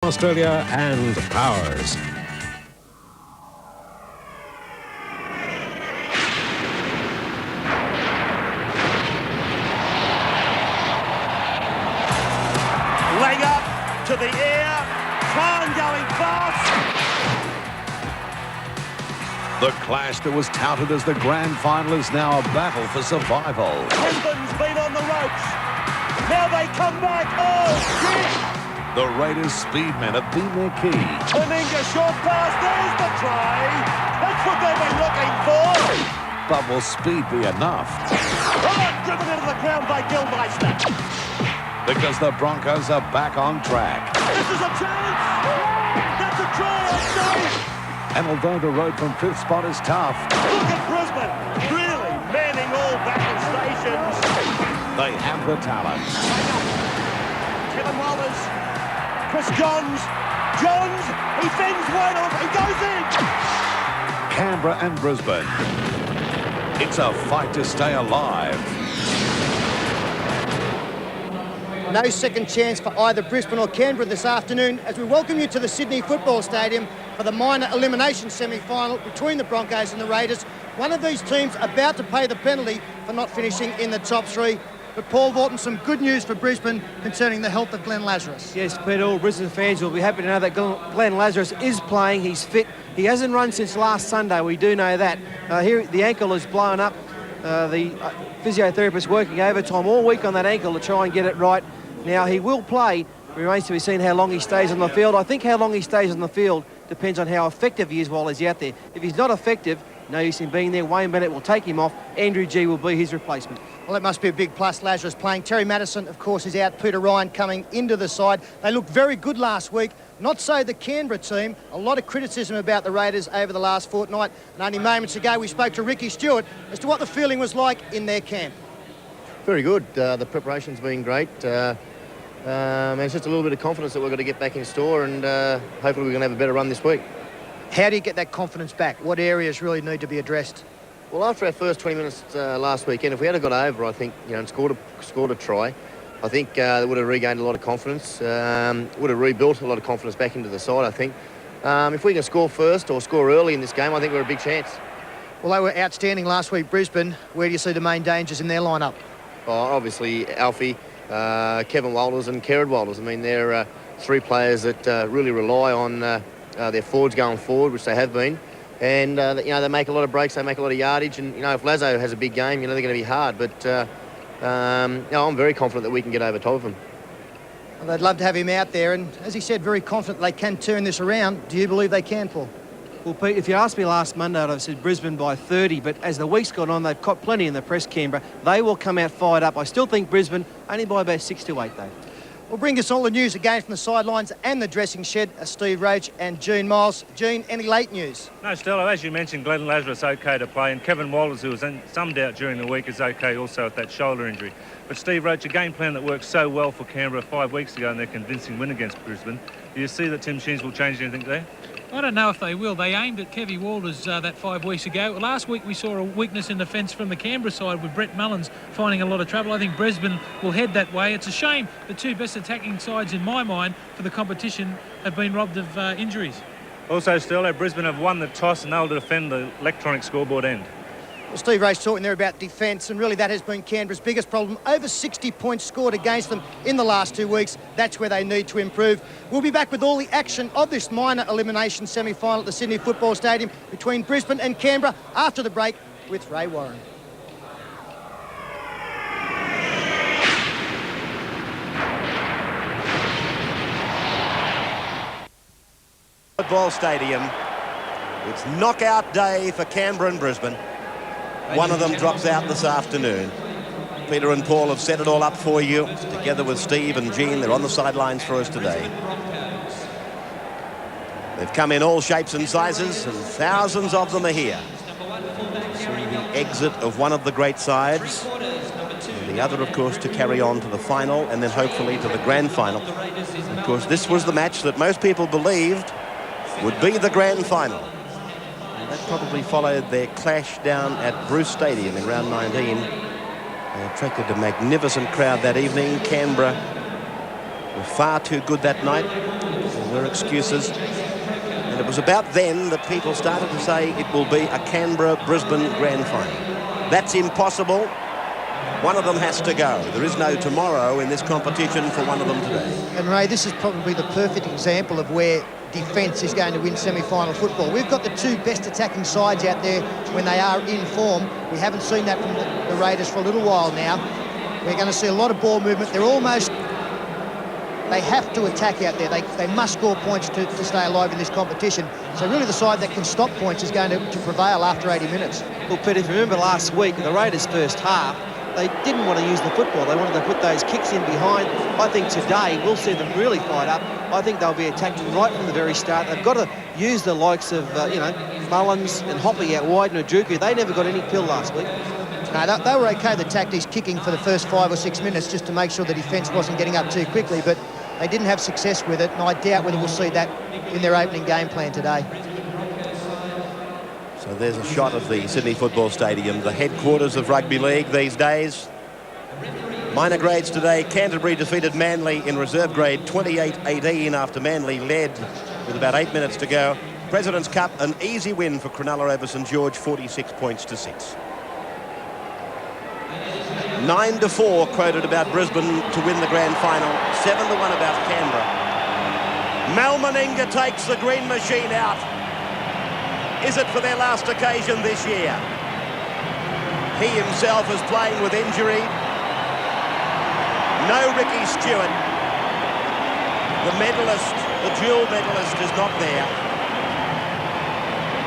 Australia and Powers. Leg up to the air, Khan going fast. The clash that was touted as the grand final is now a battle for survival. Brisbane's been on the ropes. Now they come back. Oh, shit! The Raiders' speedmen have been their key. Meninga short pass. There's the try. That's what they've been looking for. But will speed be enough? Oh, driven into the ground by Gilmeister. Because the Broncos are back on track. This is a chance. That's a try, I'd say. And although the road from fifth spot is tough, Look at Brisbane, really manning all battle stations. they have the talent. Kevin Walters, Chris Johns, he fends wide off, he goes in. Canberra and Brisbane. It's a fight to stay alive. No second chance for either Brisbane or Canberra this afternoon as we welcome you to the Sydney Football Stadium for the minor elimination semi-final between the Broncos and the Raiders. One of these teams about to pay the penalty for not finishing in the top three. But Paul Vorton, some good news for Brisbane concerning the health of Glenn Lazarus. Yes, Peter, all Brisbane fans will be happy to know that Glenn Lazarus is playing. He's fit. He hasn't run since last Sunday. We do know that. Here, the ankle is blown up. The physiotherapist working overtime all week on that ankle to try and get it right. Now, he will play. It remains to be seen how long he stays on the field. I think how long he stays on the field depends on how effective he is while he's out there. If he's not effective, no use in being there. Wayne Bennett will take him off. Andrew G will be his replacement. Well, that must be a big plus, Lazarus playing. Terry Madison, of course, is out. Peter Ryan coming into the side. They looked very good last week. Not so the Canberra team. A lot of criticism about the Raiders over the last fortnight. And only moments ago, we spoke to Ricky Stewart as to what the feeling was like in their camp. Very good. The preparation's been great. It's just a little bit of confidence that we've got to get back in store, and hopefully we're going to have a better run this week. How do you get that confidence back? What areas really need to be addressed? Well, after our first 20 minutes last weekend, if we had got over, I think, and scored a try, I think they would have regained a lot of confidence, would have rebuilt a lot of confidence back into the side, I think. If we can score first or score early in this game, I think we're a big chance. Well, they were outstanding last week, Brisbane. Where do you see the main dangers in their lineup? Oh, obviously, Alfie, Kevin Walters and Kerrod Walters. I mean, they're three players that really rely on their forwards going forward, which they have been. And, they make a lot of breaks, they make a lot of yardage. And, if Lazo has a big game, they're going to be hard. But, I'm very confident that we can get over top of them. Well, they'd love to have him out there. And, as he said, very confident they can turn this around. Do you believe they can, Paul? Well, Pete, if you asked me last Monday, I'd have said Brisbane by 30, but as the week's gone on, they've caught plenty in the press, Canberra. They will come out fired up. I still think Brisbane, only by about 6 to 8, though. We'll bring us all the news again from the sidelines and the dressing shed. Steve Roach and Gene Miles. Gene, any late news? No, Stella, as you mentioned, Glenn Lazarus okay to play, and Kevin Walters, who was in some doubt during the week, is okay also with that shoulder injury. But Steve Roach, a game plan that worked so well for Canberra 5 weeks ago in their convincing win against Brisbane. Do you see that Tim Sheens will change anything there? I don't know if they will. They aimed at Kevy Walters that 5 weeks ago. Last week we saw a weakness in defence from the Canberra side with Brett Mullins finding a lot of trouble. I think Brisbane will head that way. It's a shame the two best attacking sides in my mind for the competition have been robbed of injuries. Also, Stella, Brisbane have won the toss and they'll defend the electronic scoreboard end. Well, Steve Roach talking there about defence, and really that has been Canberra's biggest problem. Over 60 points scored against them in the last 2 weeks. That's where they need to improve. We'll be back with all the action of this minor elimination semi-final at the Sydney Football Stadium between Brisbane and Canberra after the break with Ray Warren. Football Stadium. It's knockout day for Canberra and Brisbane. One of them drops out this afternoon. Peter and Paul have set it all up for you, together with Steve and Gene. They're on the sidelines for us today. They've come in all shapes and sizes, and thousands of them are here. See the exit of one of the great sides, and the other, of course, to carry on to the final, and then hopefully to the grand final. Of course, this was the match that most people believed would be the grand final. That probably followed their clash down at Bruce Stadium in round 19. They attracted a magnificent crowd that evening. Canberra were far too good that night. They were excuses. And it was about then that people started to say it will be a Canberra-Brisbane grand final. That's impossible. One of them has to go. There is no tomorrow in this competition for one of them today. And Ray, this is probably the perfect example of where defence is going to win semi-final football. We've got the two best attacking sides out there when they are in form. We haven't seen that from the Raiders for a little while now. We're going to see a lot of ball movement. They have to attack out there. They must score points to stay alive in this competition. So really the side that can stop points is going to prevail after 80 minutes. Well, Pete, if you remember last week, the Raiders' first half, they didn't want to use the football. They wanted to put those kicks in behind. I think today we'll see them really fight up. I think they'll be attacking right from the very start. They've got to use the likes of, Mullins and Hoppy out wide and Ajuku. They never got any pill last week. No, they were okay, the tactics, kicking for the first 5 or 6 minutes just to make sure the defence wasn't getting up too quickly, but they didn't have success with it, and I doubt whether we'll see that in their opening game plan today. So there's a shot of the Sydney Football Stadium, the headquarters of rugby league these days. Minor grades today, Canterbury defeated Manly in reserve grade 28-18 after Manly led with about 8 minutes to go. President's Cup, an easy win for Cronulla over St George, 46 points to 6. 9-4 quoted about Brisbane to win the grand final, 7-1 about Canberra. Mal Meninga takes the green machine out. Is it for their last occasion this year? He himself is playing with injury. No Ricky Stewart. The medalist, the dual medalist, is not there.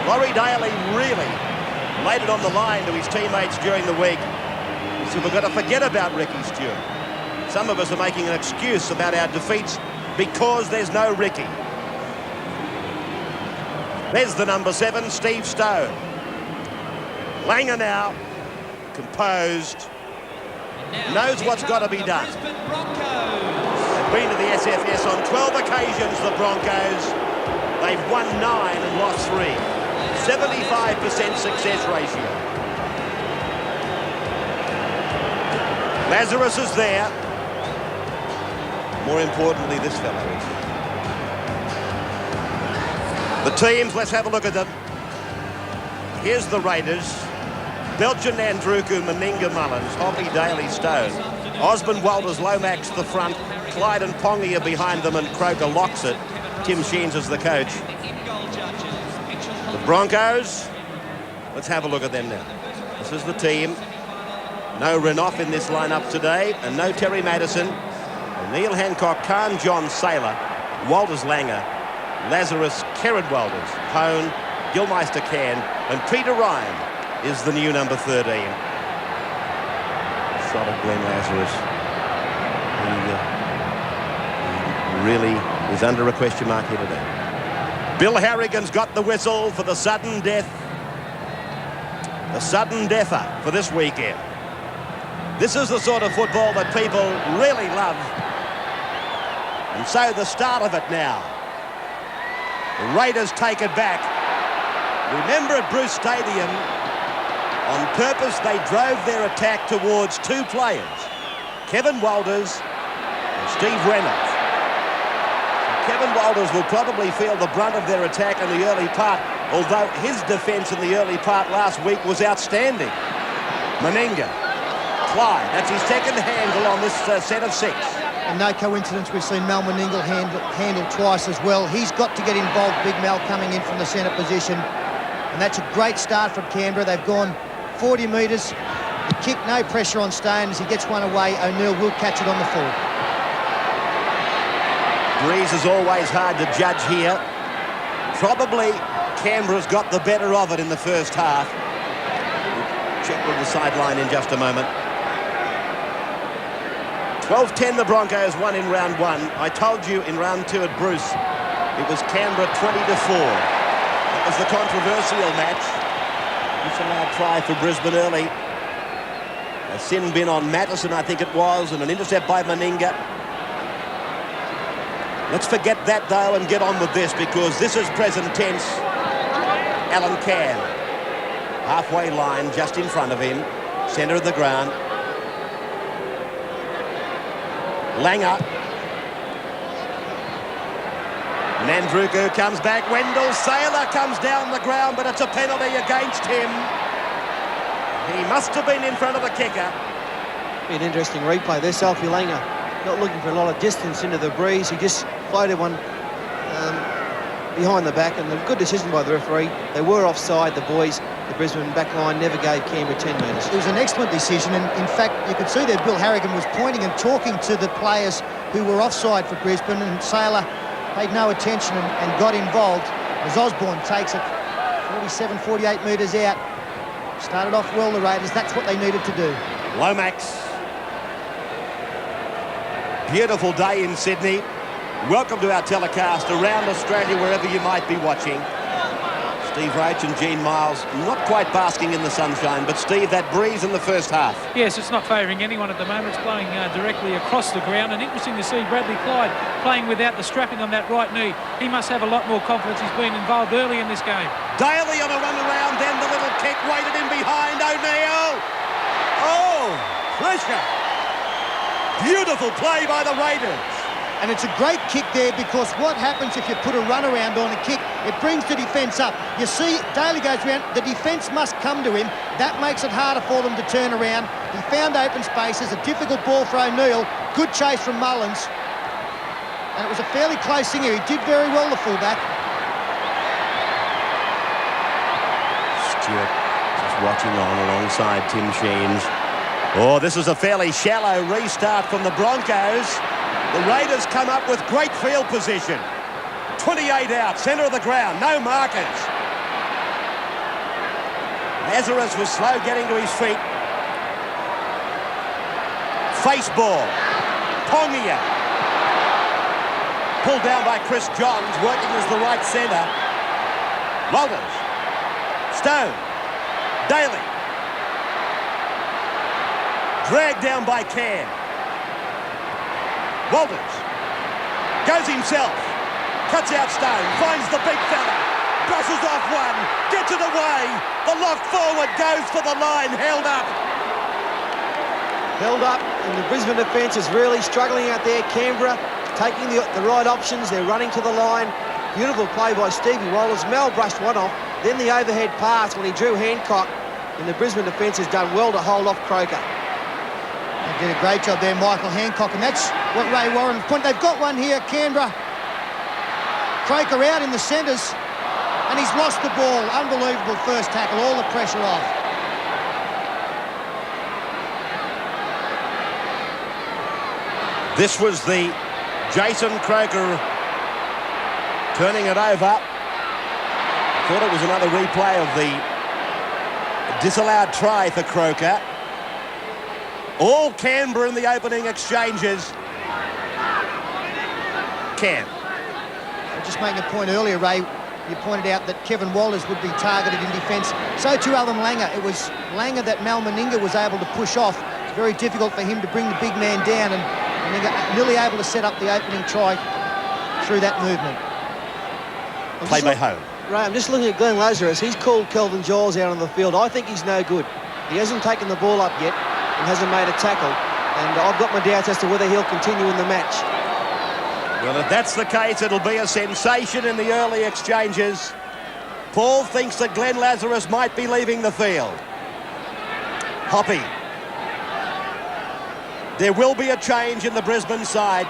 Laurie Daly really laid it on the line to his teammates during the week. So we've got to forget about Ricky Stewart. Some of us are making an excuse about our defeats because there's no Ricky. There's the number 7, Steve Stone. Langer now, composed, knows what's got to be done. They've been to the SFS on 12 occasions, the Broncos. They've won 9 and lost 3. 75% success ratio. Lazarus is there. More importantly, this fellow is there. The teams, let's have a look at them. Here's the Raiders. Belgian, Nandruku, Meninga, Mullins, Hoppy, Daly, Stone. Osborne, Walters, Lomax the front. Clyde and Pongy are behind them and Croker locks it. Tim Sheens is the coach. The Broncos, let's have a look at them now. This is the team. No Renouf in this lineup today, and no Terry Madison. Neil Hancock, Khan, John Saylor, Walters Langer, Lazarus, Kerrod Walters, Hone, Gilmeister Can, and Peter Ryan is the new number 13. Shot of Glenn Lazarus. He really is under a question mark here today. Bill Harrigan's got the whistle for the sudden death. The sudden deather for this weekend. This is the sort of football that people really love. And so the start of it now. The Raiders take it back. Remember at Bruce Stadium, on purpose they drove their attack towards 2 players, Kevin Walters and Steve Reynolds. Kevin Walters will probably feel the brunt of their attack in the early part, although his defence in the early part last week was outstanding. Meninga. Clyde, that's his second handle on this set of 6. And no coincidence, we've seen Mal Meninga handled twice as well. He's got to get involved, Big Mal coming in from the centre position. And that's a great start from Canberra. They've gone 40 metres. The kick, no pressure on Stone. As he gets one away, O'Neill will catch it on the full. Breeze is always hard to judge here. Probably Canberra's got the better of it in the first half. We'll check with the sideline in just a moment. 12-10 the Broncos won in round 1. I told you in round 2 at Bruce, it was Canberra 20-4. That was the controversial match. Disallowed try for Brisbane early. A sin bin on Mattison, I think it was, and an intercept by Meninga. Let's forget that, though, and get on with this, because this is present tense. Alan Can. Halfway line, just in front of him. Centre of the ground. Langer. Nandruku comes back. Wendell Saylor comes down the ground, but it's a penalty against him. He must have been in front of the kicker. Be an interesting replay. There's Alfie Langer, not looking for a lot of distance into the breeze. He just floated one behind the back, and a good decision by the referee. They were offside, the boys. The Brisbane back line never gave Canberra 10 metres. It was an excellent decision, and in fact, you could see that Bill Harrigan was pointing and talking to the players who were offside for Brisbane, and Saylor paid no attention and got involved as Osborne takes it 47, 48 metres out. Started off well, the Raiders. That's what they needed to do. Lomax. Beautiful day in Sydney. Welcome to our telecast around Australia, wherever you might be watching. Steve Roach and Gene Miles not quite basking in the sunshine, but Steve, that breeze in the first half. Yes, it's not favouring anyone at the moment. It's blowing directly across the ground, and interesting to see Bradley Clyde playing without the strapping on that right knee. He must have a lot more confidence. He's been involved early in this game. Daly on a run around, then the little kick weighted in behind O'Neill. Oh, pressure. Beautiful play by the Raiders. And it's a great kick there, because what happens if you put a run around on a kick? It brings the defence up. You see, Daly goes around. The defence must come to him. That makes it harder for them to turn around. He found open spaces. A difficult ball for O'Neill. Good chase from Mullins. And it was a fairly close thing here. He did very well, the fullback. Stewart just watching on alongside Tim Sheens. Oh, this is a fairly shallow restart from the Broncos. The Raiders come up with great field position. 28 out, centre of the ground, no markers. Lazarus was slow getting to his feet. Face ball. Pongia. Pulled down by Chris Johns, working as the right centre. Walters. Stone. Daly. Dragged down by Cam. Walters goes himself, cuts out Stone, finds the big fella, brushes off one, gets it away. The lock forward goes for the line, held up. Held up, and the Brisbane defence is really struggling out there. Canberra taking the right options. They're running to the line. Beautiful play by Stevie Wallace. Mel brushed one off, then the overhead pass when he drew Hancock, and the Brisbane defence has done well to hold off Croker. They did a great job there, Michael Hancock, and that's what Ray Warren pointed. They've got one here, Canberra. Croker out in the centres, and he's lost the ball. Unbelievable first tackle, all the pressure off. This was the Jason Croker turning it over. Thought it was another replay of the disallowed try for Croker. All Canberra in the opening exchanges. Cam. Just making a point earlier, Ray, you pointed out that Kevin Walters would be targeted in defence. So too Alan Langer. It was Langer that Mal Meninga was able to push off. It's very difficult for him to bring the big man down, and Meninga nearly able to set up the opening try through that movement. Play by home. Ray, I'm just looking at Glenn Lazarus. He's called Kelvin Giles out on the field. I think he's no good. He hasn't taken the ball up yet and hasn't made a tackle, and I've got my doubts as to whether he'll continue in the match. Well, if that's the case, it'll be a sensation in the early exchanges. Paul thinks that Glenn Lazarus might be leaving the field. Hoppy. There will be a change in the Brisbane side.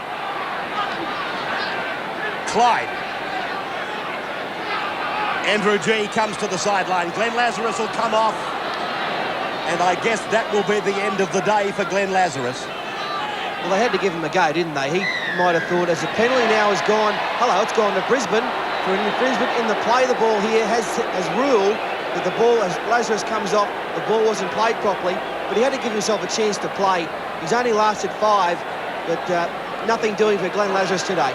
Clyde. Andrew G comes to the sideline. Glenn Lazarus will come off. And I guess that will be the end of the day for Glenn Lazarus. Well, they had to give him a go, didn't they? He might have thought, as the penalty now has gone, hello, it's gone to Brisbane. For an infringement in the play, the ball here has ruled that the ball, as Lazarus comes off, the ball wasn't played properly, but he had to give himself a chance to play. He's only lasted 5, but nothing doing for Glenn Lazarus today.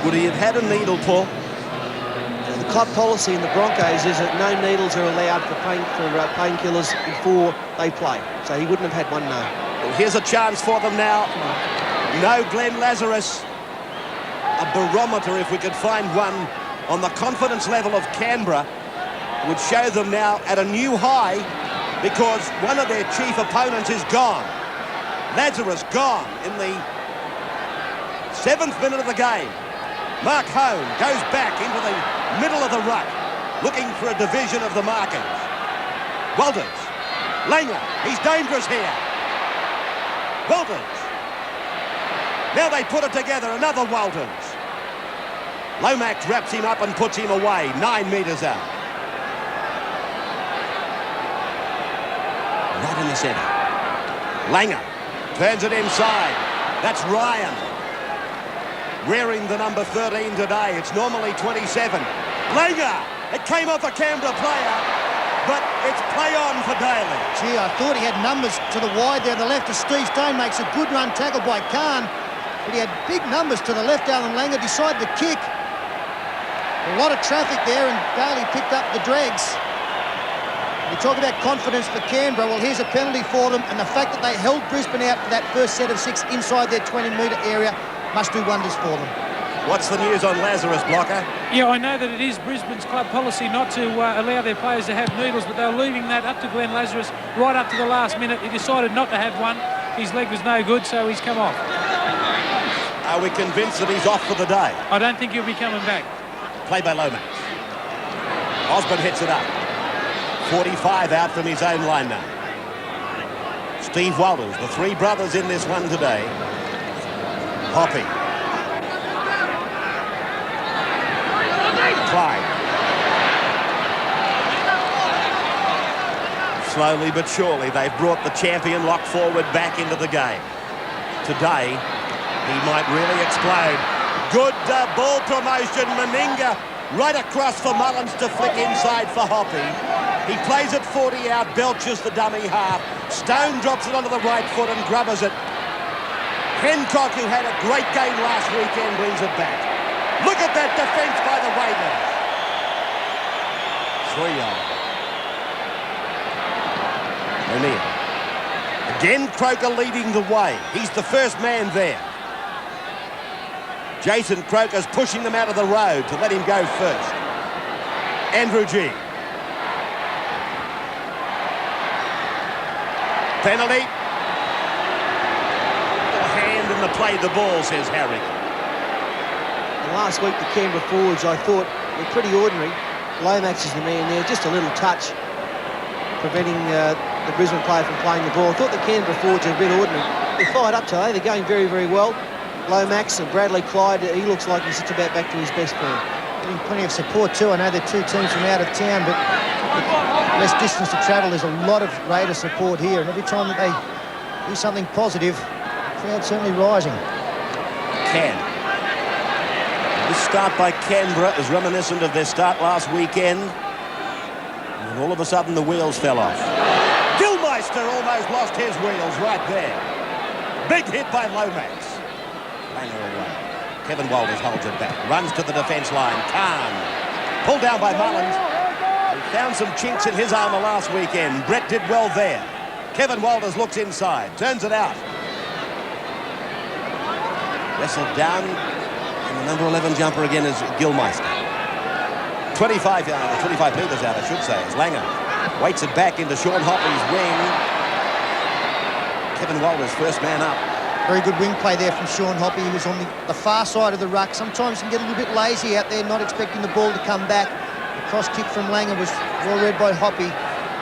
Would he have had a needle, Paul? The club policy in the Broncos is that no needles are allowed for painkillers before they play. So he wouldn't have had one, no. Well, here's a chance for them now. No Glenn Lazarus. A barometer, if we could find one, on the confidence level of Canberra would show them now at a new high, because one of their chief opponents is gone. Lazarus gone in the 7th minute of the game. Mark Hone goes back into the middle of the ruck, looking for a division of the markers. Walters. Langer. He's dangerous here. Walters. Now they put it together. Another Walters. Lomax wraps him up and puts him away. 9 metres out. Right in the centre. Langer turns it inside. That's Ryan. Wearing the number 13 today. It's normally 27. Langer. It came off a Canberra player, but it's play on for Daly. Gee, I thought he had numbers to the wide there on the left as Steve Stone makes a good run tackle by Khan, but he had big numbers to the left. Alan Langer decided to kick. A lot of traffic there, and Daly picked up the dregs. You talk about confidence for Canberra. Well, here's a penalty for them, and the fact that they held Brisbane out for that first set of 6 inside their 20-metre area must do wonders for them. What's the news on Lazarus, Blocker? Yeah, I know that it is Brisbane's club policy not to allow their players to have needles, but they were leaving that up to Glenn Lazarus right up to the last minute. He decided not to have one. His leg was no good, so he's come off. Are we convinced that he's off for the day? I don't think he'll be coming back. Play by Lomax. Osborne hits it up. 45 out from his own line now. Steve Walters, the 3 brothers in this one today. Hoppy. Clyde. Slowly but surely, they've brought the champion lock forward back into the game. Today, he might really explode. Good ball promotion. Meninga right across for Mullins to flick inside for Hoppy. He plays it 40 out, belches the dummy half. Stone drops it onto the right foot and grubbers it. Hancock, who had a great game last weekend, brings it back. Look at that defence by the Waivers. 3 O'Neill. Again, Croker leading the way. He's the first man there. Jason Croker's pushing them out of the road to let him go first. Andrew G. Penalty. A hand in the play the ball, says Harry. And last week, the Canberra forwards, I thought, were pretty ordinary. Lomax is the man there, just a little touch, preventing the Brisbane player from playing the ball. I thought the Canberra forwards are a bit ordinary. They're fired up today. They're going very, very well. Lomax and Bradley Clyde, he looks like he's just about back to his best form. Getting plenty of support too. I know they're 2 teams from out of town, but less distance to travel. There's a lot of Raider support here, and every time that they do something positive, the crowd's certainly rising. This start by Canberra is reminiscent of their start last weekend, and all of a sudden the wheels fell off. Gilmeister almost lost his wheels right there. Big hit by Lomax. Langer away. Kevin Walters holds it back. Runs to the defence line. Khan. Pulled down by Mullins. He found some chinks in his armour last weekend. Brett did well there. Kevin Walters looks inside. Turns it out. Wrestled down. And the number 11 jumper again is Gilmeister. 25 metres out, I should say, as Langer weights it back into Sean Hoppy's wing. Kevin Walters, first man up. Very good wing play there from Sean Hoppy. He was on the far side of the ruck. Sometimes you can get a little bit lazy out there, not expecting the ball to come back. The cross kick from Langer was well read by Hoppy.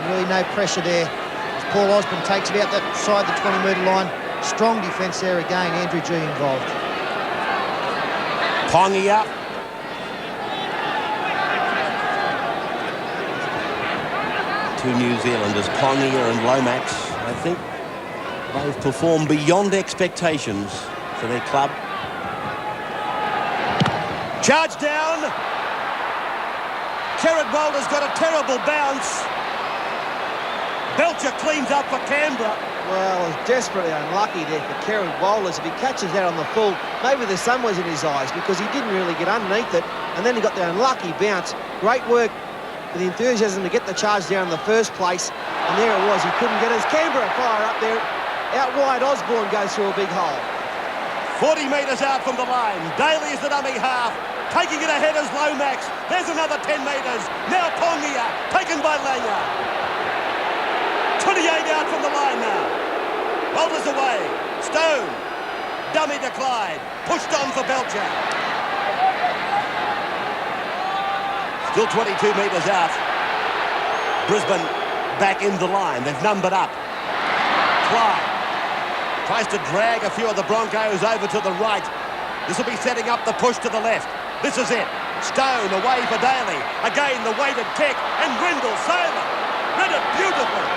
Really no pressure there. As Paul Osborne takes it out that side the 20-metre line. Strong defence there again. Andrew G involved. Pongia. Two New Zealanders, Pongia and Lomax, I think. They've performed beyond expectations for their club. Charge down. Kerrod Walters got a terrible bounce. Belcher cleans up for Canberra. Well, it's desperately unlucky there for Kerrod Walters. If he catches that on the full, maybe the sun was in his eyes because he didn't really get underneath it, and then he got the unlucky bounce. Great work for the enthusiasm to get the charge down in the first place, and there it was. He couldn't get his Canberra fire up there. Out wide, Osborne goes through a big hole. 40 metres out from the line. Daly is the dummy half. Taking it ahead is Lomax. There's another 10 metres. Now Pongia, taken by Langer. 28 out from the line now. Walters away. Stone. Dummy to Clyde. Pushed on for Belcher. Still 22 metres out. Brisbane back in the line. They've numbered up. Clyde tries to drag a few of the Broncos over to the right. This will be setting up the push to the left. This is it. Stone away for Daly. Again, the weighted kick. And Grindle Sailor read it beautifully.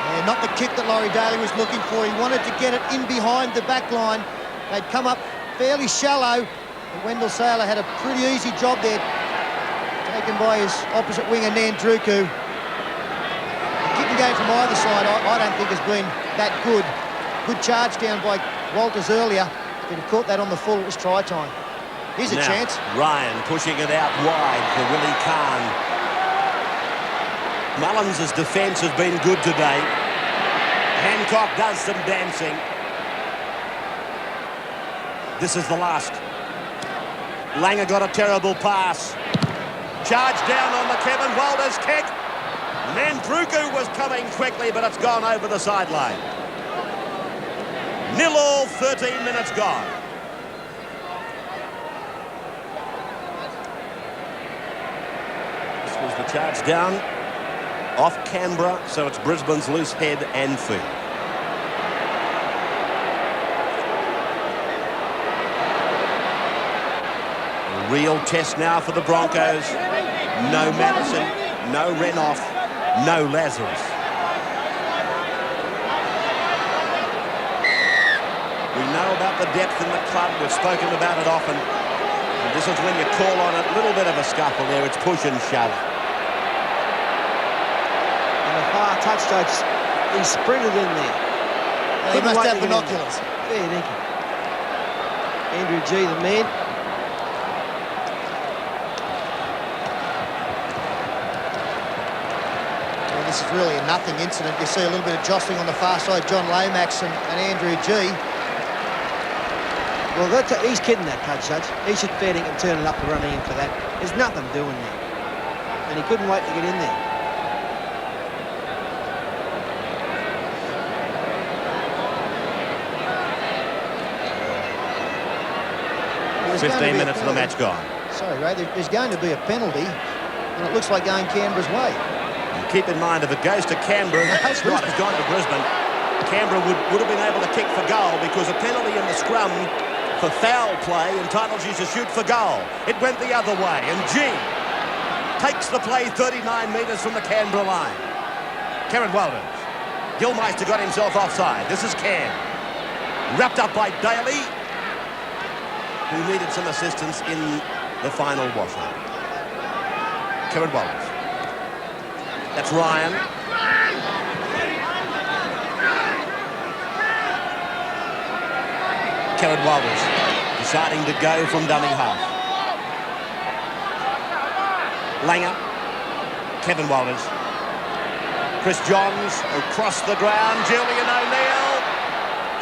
Yeah, not the kick that Laurie Daly was looking for. He wanted to get it in behind the back line. They'd come up fairly shallow. And Wendell Sailor had a pretty easy job there, taken by his opposite winger, Nandruku. The kicking game from either side, I don't think has been that good. Good charge down by Walters earlier. If he'd have caught that on the full, it was try time. Here's a chance. Ryan pushing it out wide for Willie Kahn. Mullins' defence has been good today. Hancock does some dancing. This is the last. Langer got a terrible pass. Charge down on the Kevin Walters kick. Nandruku was coming quickly, but it's gone over the sideline. 0-0, 13 minutes gone. This was the charge down off Canberra, so it's Brisbane's loose head and feet. A real test now for the Broncos. No Madison, no Renouf, no Lazarus. We know about the depth in the club. We've spoken about it often. And this is when you call on a little bit of a scuffle there. It's push and shove. And the far touch judge, he sprinted in there. He must have binoculars. Yeah, thank you. Andrew G, the man. Well, this is really a nothing incident. You see a little bit of jostling on the far side, John Lomax and Andrew G. Well, he's kidding that touch judge. He should fair and turn it up and running in for that. There's nothing doing there. And he couldn't wait to get in there. Well, 15 minutes of the match gone. Sorry, Ray, there's going to be a penalty, and it looks like going Canberra's way. And keep in mind, if it goes to Canberra, that's right, it's gone to Brisbane. Canberra would have been able to kick for goal because a penalty in the scrum for foul play entitles you to shoot for goal. It went the other way, and G takes the play 39 metres from the Canberra line. Karen Walters. Gilmeister got himself offside. This is Cam. Wrapped up by Daly, who needed some assistance in the final washout. Karen Walters. That's Ryan. Karen Walters deciding to go from dummy half. Langer. Kevin Walters. Chris Johns across the ground. Julian O'Neill.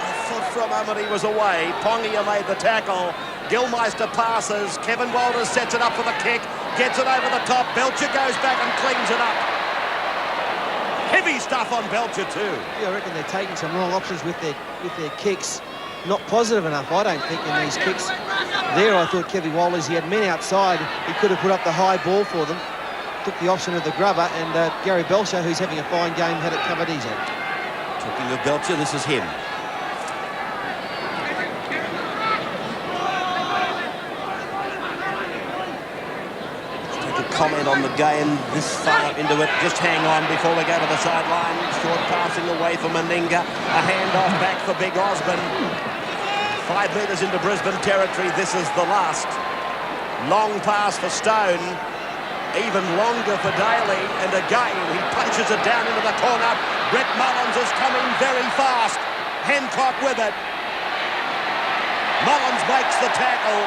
I thought for a moment he was away. Pongia made the tackle. Gilmeister passes. Kevin Walters sets it up for the kick. Gets it over the top. Belcher goes back and cleans it up. Heavy stuff on Belcher too. Yeah, I reckon they're taking some wrong options with their kicks. Not positive enough, I don't think, in these kicks. There, I thought Kevin Walters, he had men outside. He could have put up the high ball for them. Took the option of the grubber, and Gary Belcher, who's having a fine game, had it covered easy. Talking of Belcher, this is him. Let's take a comment on the game this far into it. Just hang on before we go to the sideline. Short passing away for Meninga. A handoff back for Big Osborne. 5 metres into Brisbane territory. This is the last. Long pass for Stone. Even longer for Daly. And again, he punches it down into the corner. Brett Mullins is coming very fast. Hancock with it. Mullins makes the tackle.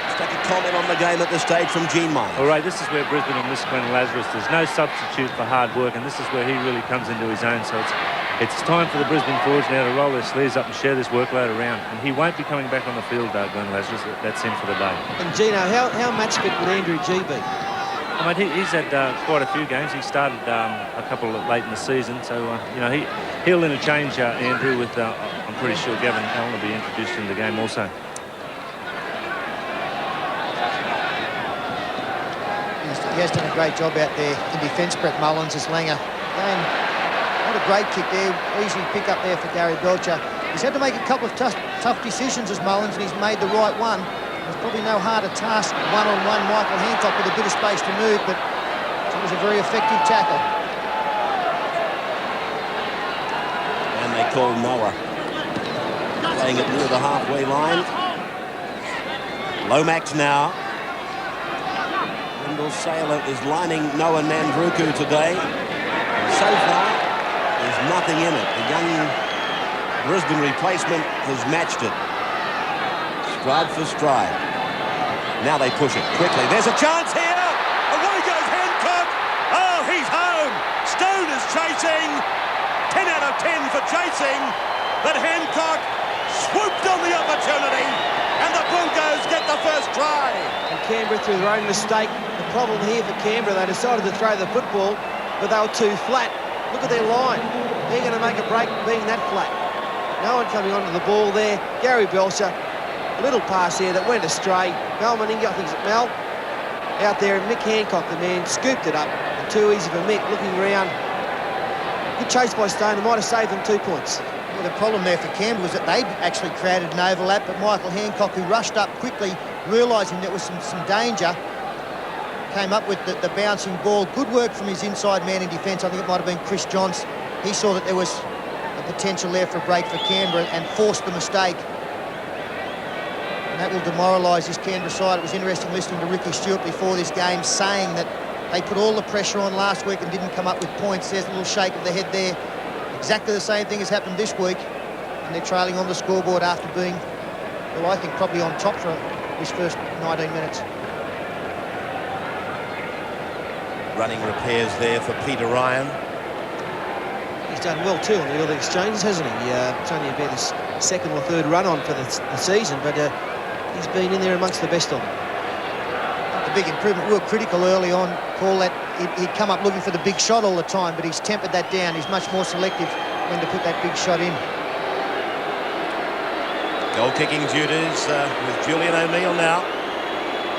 Let's take a comment on the game at this stage from Gene Myers. All right, this is where Brisbane will miss Glenn Lazarus. There's no substitute for hard work, and this is where he really comes into his own. So it's time for the Brisbane forwards now to roll their sleeves up and share this workload around. And he won't be coming back on the field, Glenn Lazarus. That's him for the day. And Gino, how match fit would Andrew G be? I mean, he's had quite a few games. He started a couple late in the season, so you know he'll interchange Andrew with. I'm pretty sure Gavin Allen will be introduced in the game also. He has done a great job out there in defence, Brett Mullins, as Langer. Again, not a great kick there. Easy pick up there for Gary Belcher. He's had to make a couple of tough decisions as Mullins, and he's made the right one. There's probably no harder task one-on-one Michael Hancock with a bit of space to move, but it was a very effective tackle. And they call Noah. Playing it near the halfway line. Lomax now. Wendell Saylor is lining Noah Nandruku today. And so far, there's nothing in it. The young Brisbane replacement has matched it. Stride for stride. Now they push it quickly. There's a chance here. Away goes Hancock. Oh, he's home. Stone is chasing. 10 out of 10 for chasing. But Hancock swooped on the opportunity. And the Broncos get the first try. And Canberra, through their own mistake, the problem here for Canberra, they decided to throw the football, but they were too flat. Look at their line. They're going to make a break being that flat. No one coming onto the ball there. Gary Belcher, a little pass here that went astray. Mel Meninga, I think it's Mel, out there, and Mick Hancock, the man, scooped it up. And too easy for Mick, looking around. Good chase by Stone, it might have saved them 2 points. Well, the problem there for Canberra was that they'd actually created an overlap, but Michael Hancock, who rushed up quickly, realising there was some danger, came up with the bouncing ball. Good work from his inside man in defence. I think it might have been Chris Johns. He saw that there was a potential there for a break for Canberra and forced the mistake. And that will demoralise this Canberra side. It was interesting listening to Ricky Stewart before this game saying that they put all the pressure on last week and didn't come up with points. There's a little shake of the head there. Exactly the same thing has happened this week, and they're trailing on the scoreboard after being, well, I think probably on top for this first 19 minutes. Running repairs there for Peter Ryan. He's done well too on the early exchanges, hasn't he? It's only about his second or third run on for the season, but he's been in there amongst the best of them. The big improvement, we were critical early on, Paul, that he'd come up looking for the big shot all the time, but he's tempered that down. He's much more selective when to put that big shot in. Goal kicking duties with Julian O'Neill now.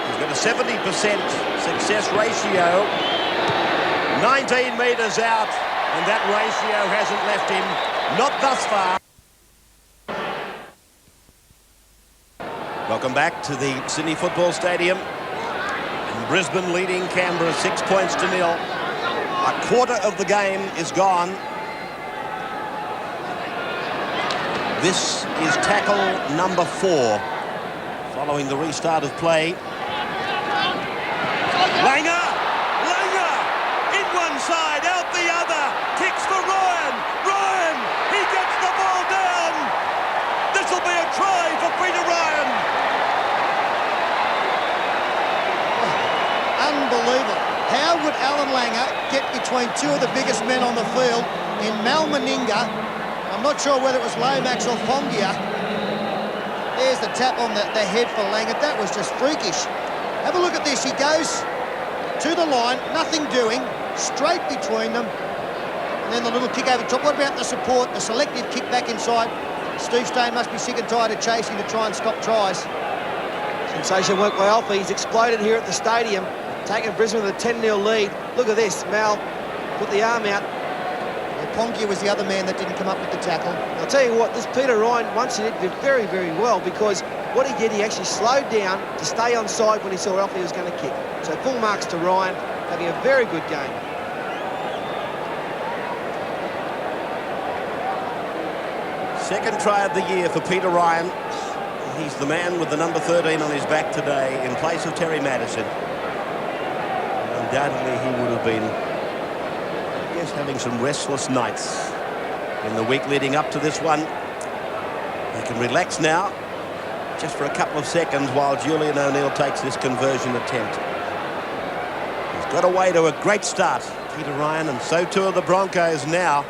He's got a 70% success ratio. 19 metres out, and that ratio hasn't left him, not thus far. Welcome back to the Sydney Football Stadium. And Brisbane leading Canberra 6 points to 0. A quarter of the game is gone. This is tackle number 4 following the restart of play. Langer! In one side, out the other. Kicks for Ryan. Ryan! He gets the ball down. This will be a try for Peter Ryan. Unbelievable. How would Alan Langer get between two of the biggest men on the field in Mal Meninga? I'm not sure whether it was Lomax or Pongia. There's the tap on the head for Langer. That was just freakish. Have a look at this. He goes to the line, nothing doing, straight between them, and then the little kick over the top. What about the support, the selective kick back inside? Steve Stone must be sick and tired of chasing to try and stop tries. Sensation work by Alfie. He's exploded here at the stadium, taking Brisbane with a 10-0 lead. Look at this. Mal put the arm out. Pongia was the other man that didn't come up with the tackle. I'll tell you what, this Peter Ryan, once he did very, very well, because what he did, he actually slowed down to stay on side when he saw Alfie was going to kick. So full marks to Ryan, having a very good game. Second try of the year for Peter Ryan. He's the man with the number 13 on his back today in place of Terry Madison. Undoubtedly he would have been, I guess, having some restless nights in the week leading up to this one. He can relax now just for a couple of seconds while Julian O'Neill takes this conversion attempt. He's got away to a great start, Peter Ryan, and so too are the Broncos now.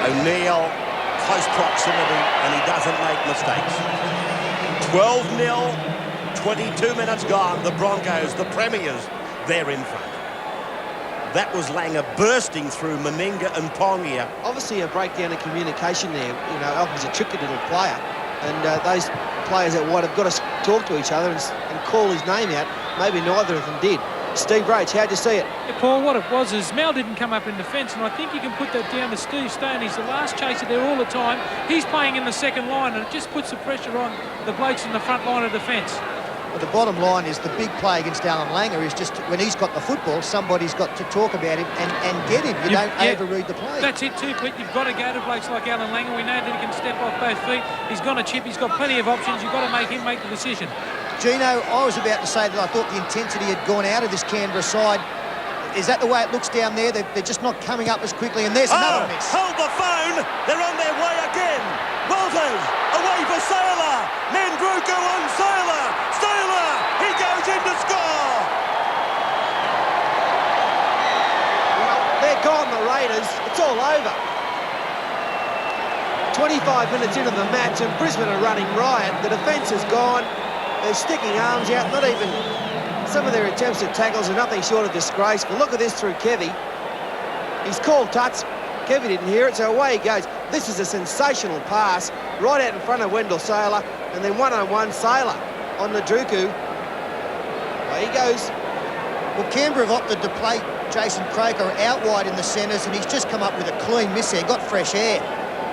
O'Neill, close proximity, and he doesn't make mistakes. 12-0, 22 minutes gone. The Broncos, the premiers, they're in front. That was Langer bursting through Meninga and Pongia. Obviously a breakdown in communication there. You know, Alfie's a tricky little player, and those players out wide have got to talk to each other and call his name out. Maybe neither of them did. Steve Roach, how'd you see it? Yeah, Paul, what it was is Mal didn't come up in defence, and I think you can put that down to Steve Stone. He's the last chaser there all the time. He's playing in the second line, and it just puts the pressure on the blokes in the front line of defence. But the bottom line is the big play against Alan Langer is just when he's got the football, somebody's got to talk about him and get him. You don't overread the play. That's it too, Pete. You've got to go to blokes like Alan Langer. We know that he can step off both feet. He's got a chip. He's got plenty of options. You've got to make him make the decision. Gino, I was about to say that I thought the intensity had gone out of this Canberra side. Is that the way it looks down there? They're just not coming up as quickly, and there's another miss. Hold the phone! They're on their way again! Walters, away for Saylor! Mandruko on Saylor! Saylor! He goes in to score! Well, they're gone, the Raiders. It's all over. 25 minutes into the match, and Brisbane are running riot. The defence is gone. They're sticking arms out, not even... Some of their attempts at tackles are nothing short of disgraceful. Look at this through Kevy. He's called touch. Kevy didn't hear it, so away he goes. This is a sensational pass right out in front of Wendell Saylor, and then one-on-one Saylor on Nadruku. Away he goes. Well, Canberra have opted to play Jason Croker out wide in the centres, and he's just come up with a clean miss there, got fresh air.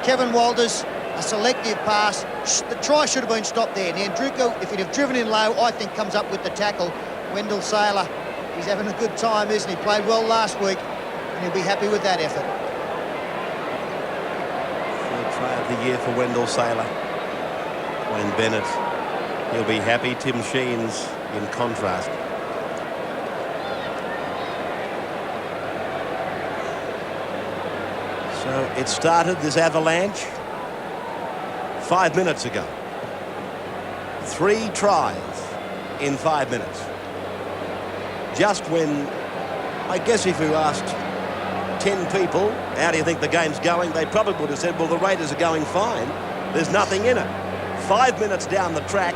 Kevin Walters, a selective pass. The try should have been stopped there. Nadruku, if he'd have driven in low, I think comes up with the tackle. Wendell Saylor, he's having a good time, isn't he? Played well last week, and he'll be happy with that effort. Third try of the year for Wendell Saylor. Wayne Bennett, he'll be happy. Tim Sheens in contrast. So it started, this avalanche, 5 minutes ago. 3 tries in 5 minutes. Just when, I guess if you asked 10 people, how do you think the game's going, they probably would have said, well, the Raiders are going fine. There's nothing in it. 5 minutes down the track,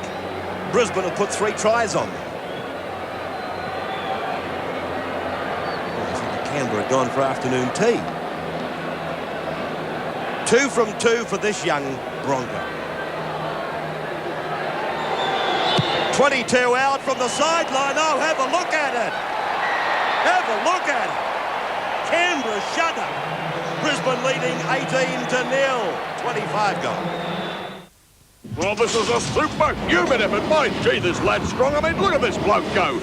Brisbane have put 3 tries on them. I think Canberra had gone for afternoon tea. 2 from 2 for this young Bronco. 22 out from the sideline. Oh, have a look at it. Have a look at it. Canberra shudder. Brisbane leading 18-0. 25 gone. Well, this is a superhuman effort. My gee, this lad's strong. I mean, look at this bloke go.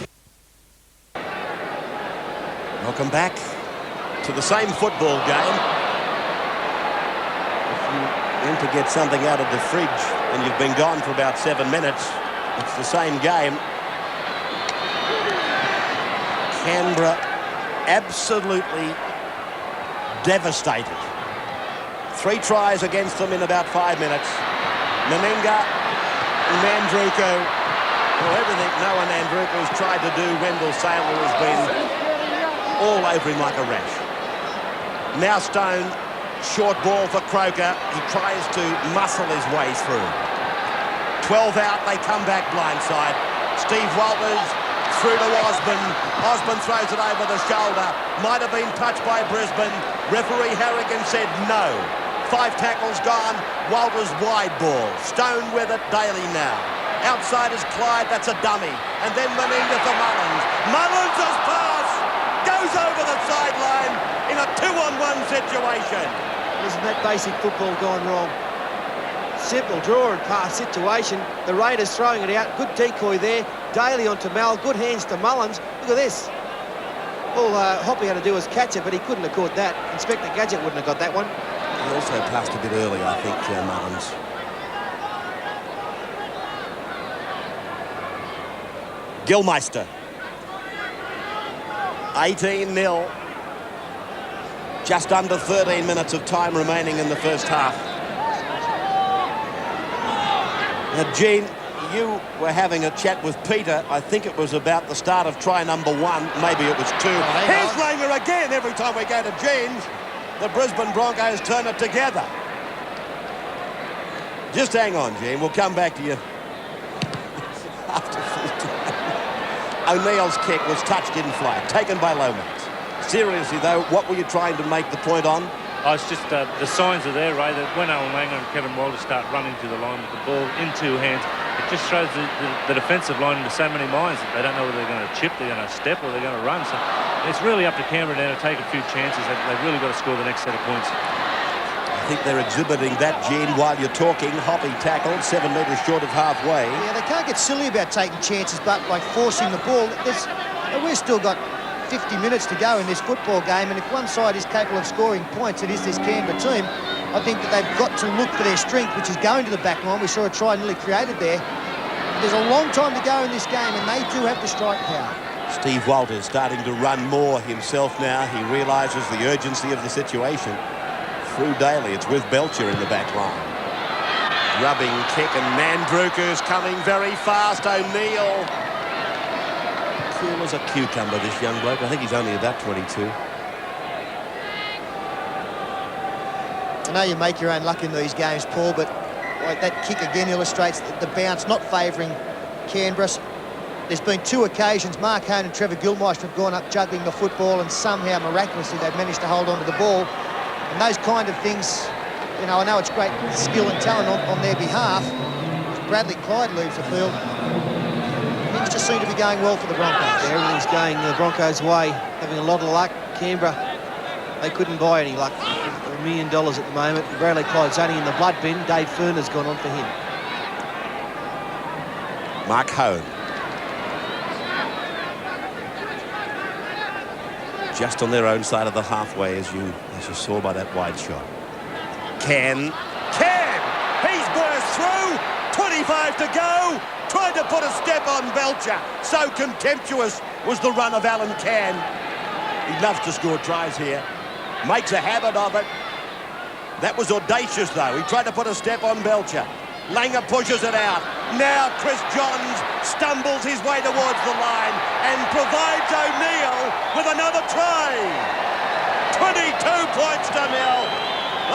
Welcome back to the same football game. If you want to get something out of the fridge and you've been gone for about 7 minutes, it's the same game. Canberra absolutely devastated. 3 tries against them in about 5 minutes. Meninga, Mandruku. Well, everything Noah Mandruku has tried to do, Wendell Saylor has been all over him like a rash. Now Stone, short ball for Croker. He tries to muscle his way through. 12 out, they come back blindside. Steve Walters through to Osborne. Osborne throws it over the shoulder. Might have been touched by Brisbane. Referee Harrigan said no. 5 tackles gone. Walters wide ball. Stone with it. Daly now. Outside is Clyde. That's a dummy. And then Meninga for Mullins. Mullins' pass goes over the sideline in a 2-on-1 situation. Isn't that basic football gone wrong? Simple draw and pass situation. The Raiders throwing it out. Good decoy there. Daly onto Mal. Good hands to Mullins. Look at this. All Hoppy had to do was catch it, but he couldn't have caught that. Inspector Gadget wouldn't have got that one. He also passed a bit early, I think, Mullins. Gilmeister. 18-0. Just under 13 minutes of time remaining in the first half. Now, Gene, you were having a chat with Peter. I think it was about the start of try number 1. Maybe it was 2. Here's Langer again. Every time we go to Gene's, the Brisbane Broncos turn it together. Just hang on, Gene. We'll come back to you. after full time. O'Neill's kick was touched in flight, taken by Lomax. Seriously, though, what were you trying to make the point on? Oh, it's just the signs are there, Ray, that when Alan Langer and Kevin Walters start running to the line with the ball in two hands, it just throws the defensive line into so many minds that they don't know whether they're going to chip, they're going to step, or they're going to run. So it's really up to Canberra now to take a few chances. They've really got to score the next set of points. I think they're exhibiting that, Gene, while you're talking. Hoppy tackled, 7 metres short of halfway. Yeah, they can't get silly about taking chances, but like forcing the ball. We've still got 50 minutes to go in this football game, and if one side is capable of scoring points, it is this Canberra team. I think that they've got to look for their strength, which is going to the back line. We saw a try nearly created there. There's a long time to go in this game, and they do have the strike power. Steve Walters starting to run more himself now. He realises the urgency of the situation. Through Daly, it's with Belcher in the back line. Rubbing kick, and Mandruka's coming very fast. O'Neill. Cool as a cucumber, this young bloke. I think he's only about 22. I know you make your own luck in these games, Paul, but like that kick again illustrates the bounce not favouring Canberra. There's been 2 occasions Mark Hone and Trevor Gilmeister have gone up juggling the football, and somehow miraculously they've managed to hold on to the ball. And those kind of things, you know, I know it's great skill and talent on their behalf. Bradley Clyde leaves the field. Things just seem to be going well for the Broncos. Yeah, everything's going the Broncos' way, having a lot of luck. Canberra, they couldn't buy any luck. $1 million at the moment. Bradley Clyde's only in the blood bin. Dave Furner's gone on for him. Mark Hone. Just on their own side of the halfway, as you saw by that wide shot. Can! He's burst through! 25 to go! Tried to put a step on Belcher. So contemptuous was the run of Alan Can. He loves to score tries here. Makes a habit of it. That was audacious, though. He tried to put a step on Belcher. Langer pushes it out. Now Chris Johns stumbles his way towards the line and provides O'Neill with another try. 22 points to nil.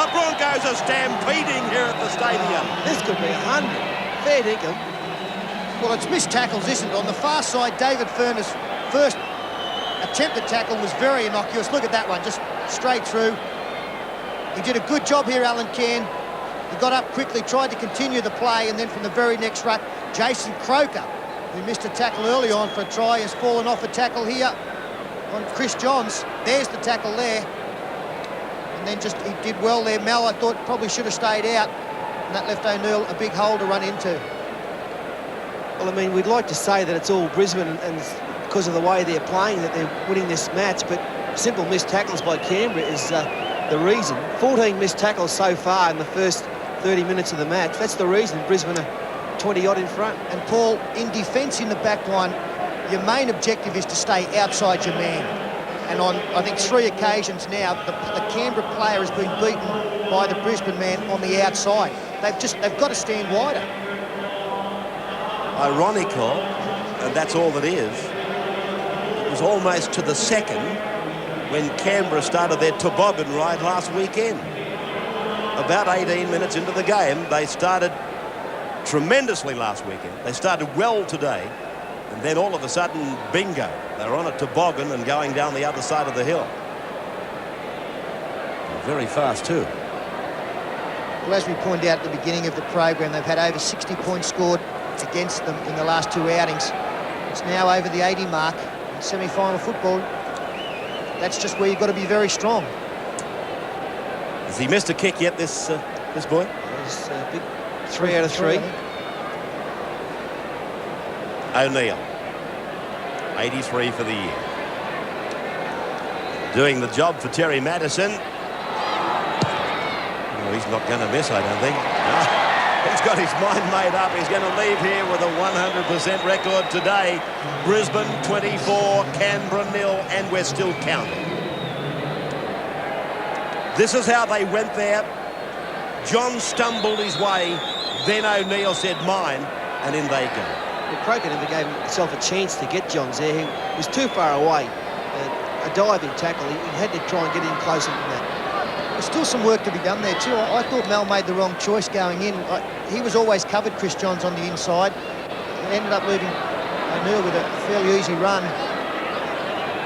The Broncos are stampeding here at the stadium. This could be 100. Fair dinkum. Well, it's missed tackles, isn't it? On the far side, David Furner's first attempted tackle was very innocuous. Look at that one, just straight through. He did a good job here, Alan Can. He got up quickly, tried to continue the play, and then from the very next ruck, Jason Croker, who missed a tackle early on for a try, has fallen off a tackle here on Chris Johns. There's the tackle there. And then just, he did well there. Mel, I thought, probably should have stayed out. And that left O'Neill a big hole to run into. Well, I mean, we'd like to say that it's all Brisbane and because of the way they're playing that they're winning this match, but simple missed tackles by Canberra is the reason. 14 missed tackles so far in the first 30 minutes of the match. That's the reason Brisbane are 20-odd in front. And Paul, in defence in the back line, your main objective is to stay outside your man. And on, I think, 3 occasions now, the Canberra player has been beaten by the Brisbane man on the outside. They've got to stand wider. Ironical, and that's all it is. It was almost to the second when Canberra started their toboggan ride last weekend. About 18 minutes into the game, they started tremendously last weekend. They started well today, and then all of a sudden, bingo, they're on a toboggan and going down the other side of the hill. Very fast too. Well, as we pointed out at the beginning of the program, they've had over 60 points scored against them in the last 2 outings. It's now over the 80 mark in semi-final football. That's just where you've got to be very strong. Has he missed a kick yet, this boy? It's a big 3 out of 3. O'Neill, 83 for the year. Doing the job for Terry Madison. Well, he's not going to miss, I don't think. No. He's got his mind made up. He's going to leave here with a 100% record today. Brisbane 24, Canberra 0, and we're still counting. This is how they went there. John stumbled his way. Then O'Neill said, mine, and in they go. Well, Croker never gave himself a chance to get Johns there. He was too far away. A diving tackle. He had to try and get in closer than that. There's still some work to be done there too. I thought Mel made the wrong choice going in. He was always covered, Chris Johns, on the inside. ended up leaving O'Neill with a fairly easy run.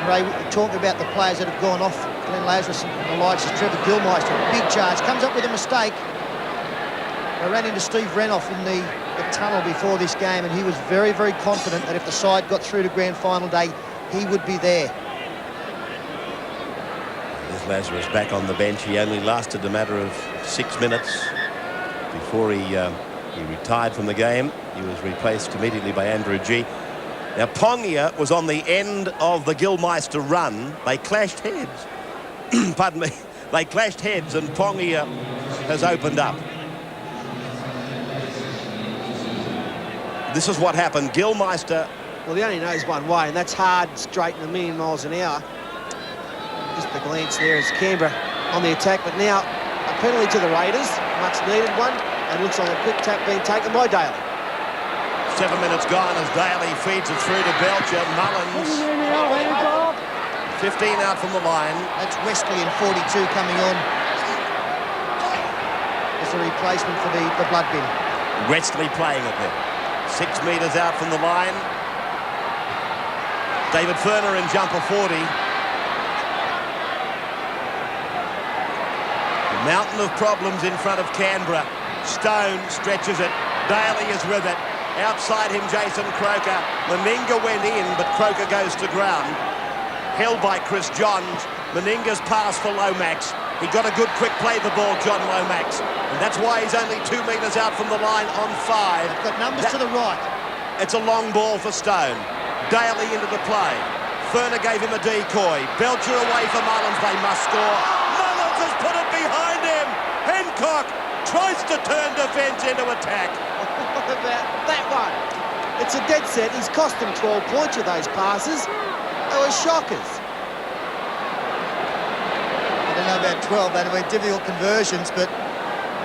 Ray, talking about the players that have gone off, Glenn Lazarus and the likes of Trevor Gilmeister, big charge, comes up with a mistake. I ran into Steve Renoff in the tunnel before this game, and he was very, very confident that if the side got through to grand final day, he would be there. There's Lazarus back on the bench. He only lasted a matter of 6 minutes before he retired from the game. He was replaced immediately by Andrew G. Now, Pongia was on the end of the Gilmeister run. They clashed heads. Pardon me. They clashed heads, and Pongia has opened up. This is what happened. Gilmeister... Well, he only knows one way, and that's hard, straight and a million miles an hour. Just the glance there is Canberra on the attack, but now a penalty to the Raiders, much needed one, and looks like a quick tap being taken by Daly. 7 minutes gone as Daly feeds it through to Belcher. Mullins. 15 out from the line. That's Westley in 42 coming on as a replacement for the blood bin. Westley playing it there. 6 metres out from the line. David Furner in jumper 40. The mountain of problems in front of Canberra. Stone stretches it. Daly is with it. Outside him, Jason Croker. Meninga went in, but Croker goes to ground. Held by Chris Johns. Meninga's pass for Lomax. He got a good quick play the ball, John Lomax. And that's why he's only 2 metres out from the line on 5. Got numbers to the right. It's a long ball for Stone. Daly into the play. Furner gave him a decoy. Belcher away for Mullins. They must score. Mullins has put it behind him. Hancock tries to turn defence into attack. What about that one? It's a dead set. He's cost them 12 points with those passes. They were shockers. I don't know about 12. They'd have been difficult conversions, but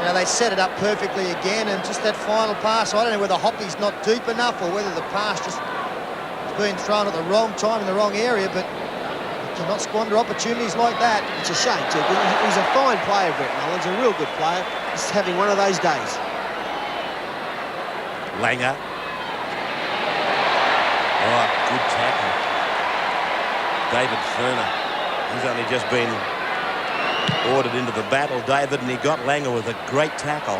you know, they set it up perfectly again, and just that final pass, I don't know whether Hopley's not deep enough or whether the pass just has been thrown at the wrong time in the wrong area, but you cannot squander opportunities like that. It's a shame, too. He's a fine player, Brett Mullins, a real good player. He's having one of those days. Langer. Oh, good tackle. David Furner. He's only just been ordered into the battle, David, and he got Langer with a great tackle.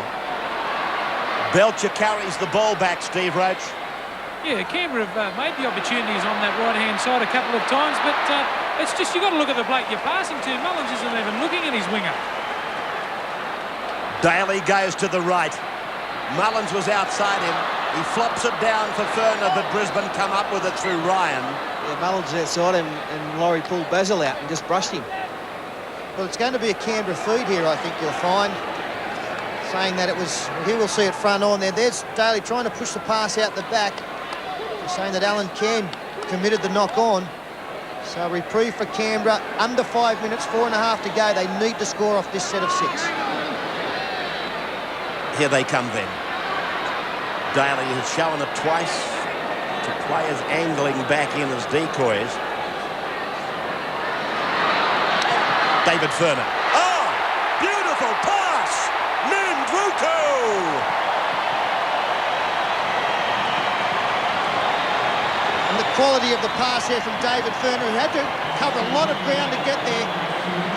Belcher carries the ball back, Steve Roach. Yeah, Canberra have made the opportunities on that right-hand side a couple of times, but it's just you've got to look at the bloke you're passing to. Mullins isn't even looking at his winger. Daly goes to the right. Mullins was outside him. He flops it down for Furner, but Brisbane come up with it through Ryan. Yeah, Mullins outside him, and Laurie pulled Basil out and just brushed him. Well, it's going to be a Canberra feed here, I think you'll find. Saying that it was, here we'll see it front on there. There's Daly trying to push the pass out the back. Saying that Alan Cairn committed the knock on. So reprieve for Canberra. Under 5 minutes, 4.5 to go. They need to score off this set of 6. Here they come then. Daly has shown it twice to players angling back in as decoys. David Furner. Oh, beautiful pass! Nandruko! And the quality of the pass here from David Furner, who had to cover a lot of ground to get there.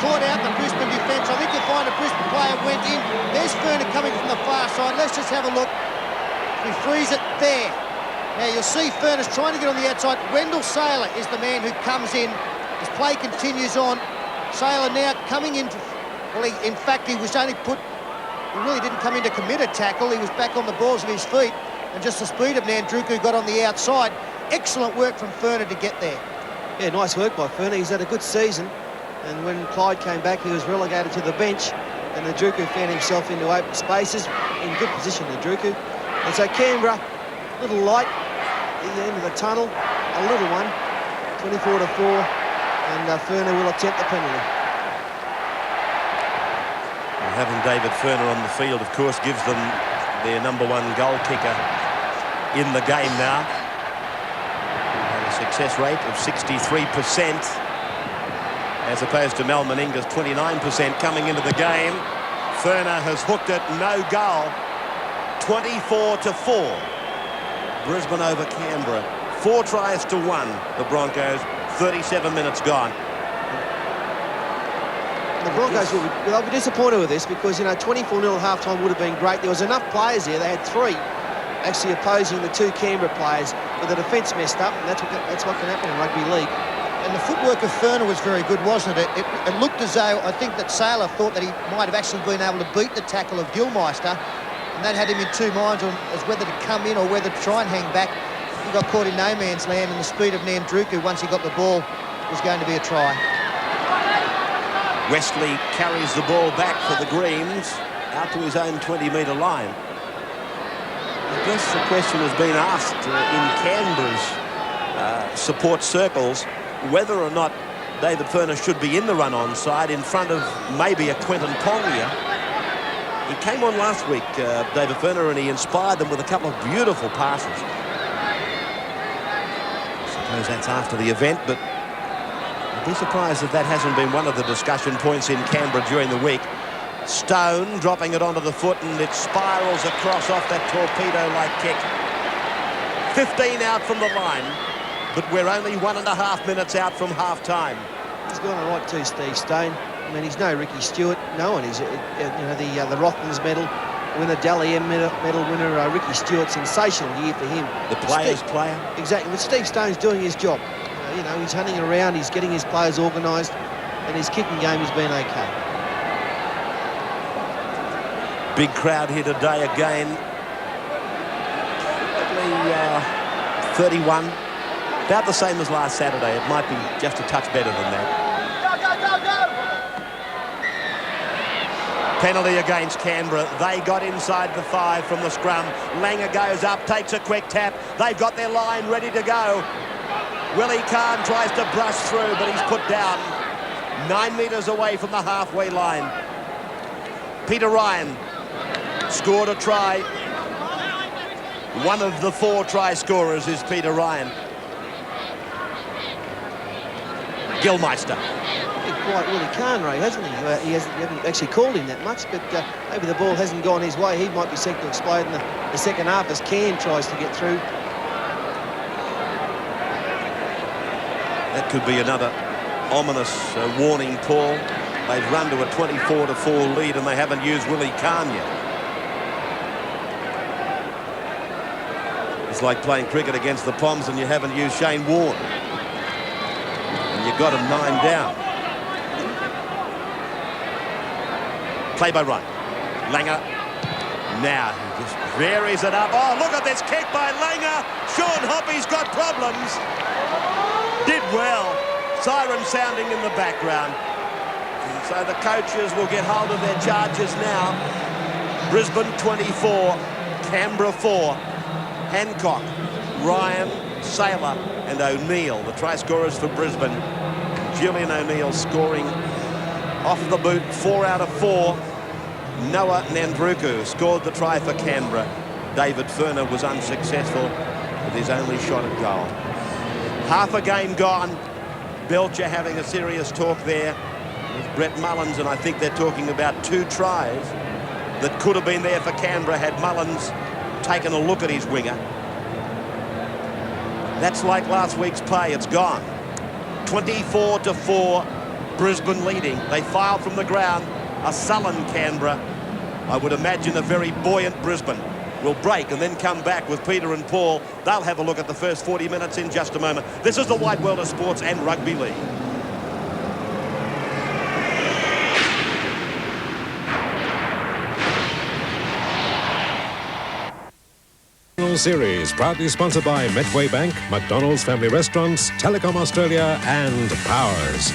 Caught out the Brisbane defence. I think you'll find a Brisbane player went in. There's Furner coming from the far side. Let's just have a look. We freeze it there. Now you'll see Furner's trying to get on the outside. Wendell Saylor is the man who comes in. His play continues on. Saylor now coming in. Well, in fact, he was only put... He really didn't come in to commit a tackle. He was back on the balls of his feet. And just the speed of Nandruku got on the outside. Excellent work from Furner to get there. Yeah, nice work by Furner. He's had a good season. And when Clyde came back, he was relegated to the bench. And Nandruku found himself into open spaces. In good position, Nandruku. And so Canberra, a little light at the end of the tunnel. A little one. 24-4. And Furner will attempt the penalty. Well, having David Furner on the field, of course, gives them their #1 goal kicker in the game now. And a success rate of 63%, as opposed to Mel Meninga's 29% coming into the game. Furner has hooked it, no goal. 24-4. Brisbane over Canberra. 4 tries to 1, the Broncos. 37 minutes gone. The Broncos they'll be disappointed with this because, you know, 24-0 at half-time would have been great. There was enough players there. They had 3 actually opposing the 2 Canberra players, but the defence messed up, and that's what can happen in rugby league. And the footwork of Furner was very good, wasn't it? It looked as though, I think that Saylor thought that he might have actually been able to beat the tackle of Gilmeister, and that had him in 2 minds on as whether to come in or whether to try and hang back. He got caught in no man's land, and the speed of Nandruku, once he got the ball, was going to be a try. Wesley carries the ball back for the Greens out to his own 20-metre line. I guess the question has been asked in Canberra's support circles whether or not David Furner should be in the run-on side in front of maybe a Quentin Pongia. He came on last week, David Furner, and he inspired them with a couple of beautiful passes. I suppose that's after the event, but I'd be surprised if that hasn't been one of the discussion points in Canberra during the week. Stone dropping it onto the foot, and it spirals across off that torpedo-like kick. 15 out from the line, but we're only 1.5 minutes out from half-time. He's got all right too, Steve Stone. I mean, he's no Ricky Stewart. No one is. You know, the Rothmans medal winner, Dally M medal winner, Ricky Stewart. Sensational year for him. The player's player. Exactly. But Steve Stone's doing his job. You know, he's hunting around. He's getting his players organised, and his kicking game has been okay. Big crowd here today again. Probably 31. About the same as last Saturday. It might be just a touch better than that. Penalty against Canberra. They got inside the 5 from the scrum. Langer goes up, takes a quick tap. They've got their line ready to go. Willie Kahn tries to brush through, but he's put down 9 metres away from the halfway line. Peter Ryan scored a try. One of the 4 try scorers is Peter Ryan. Gilmeister. Quite Willie Kahn, Ray, hasn't he? He hasn't actually called him that much, but maybe the ball hasn't gone his way. He might be set to explode in the second half as Cairn tries to get through. That could be another ominous warning, Paul. They've run to a 24-4 lead and they haven't used Willie Kahn yet. It's like playing cricket against the Poms and you haven't used Shane Warne. And you got him 9 down. Play by Ryan. Langer. Now he just varies it up. Oh, look at this kick by Langer. Sean Hoppy's got problems. Did well. Siren sounding in the background. And so the coaches will get hold of their charges now. Brisbane 24, Canberra 4. Hancock, Ryan, Saylor and O'Neill, the try scorers for Brisbane. Julian O'Neill scoring off the boot, 4 out of 4. Noah Nandruku scored the try for Canberra. David Furner was unsuccessful with his only shot at goal. Half a game gone. Belcher having a serious talk there with Brett Mullins, and I think they're talking about 2 tries that could have been there for Canberra had Mullins taken a look at his winger. That's like last week's play. It's gone. 24-4. Brisbane leading. They file from the ground. A sullen Canberra. I would imagine a very buoyant Brisbane will break and then come back with Peter and Paul. They'll have a look at the first 40 minutes in just a moment. This is the wide world of sports and rugby league. Series proudly sponsored by Medway Bank, McDonald's Family Restaurants, Telecom Australia and Powers.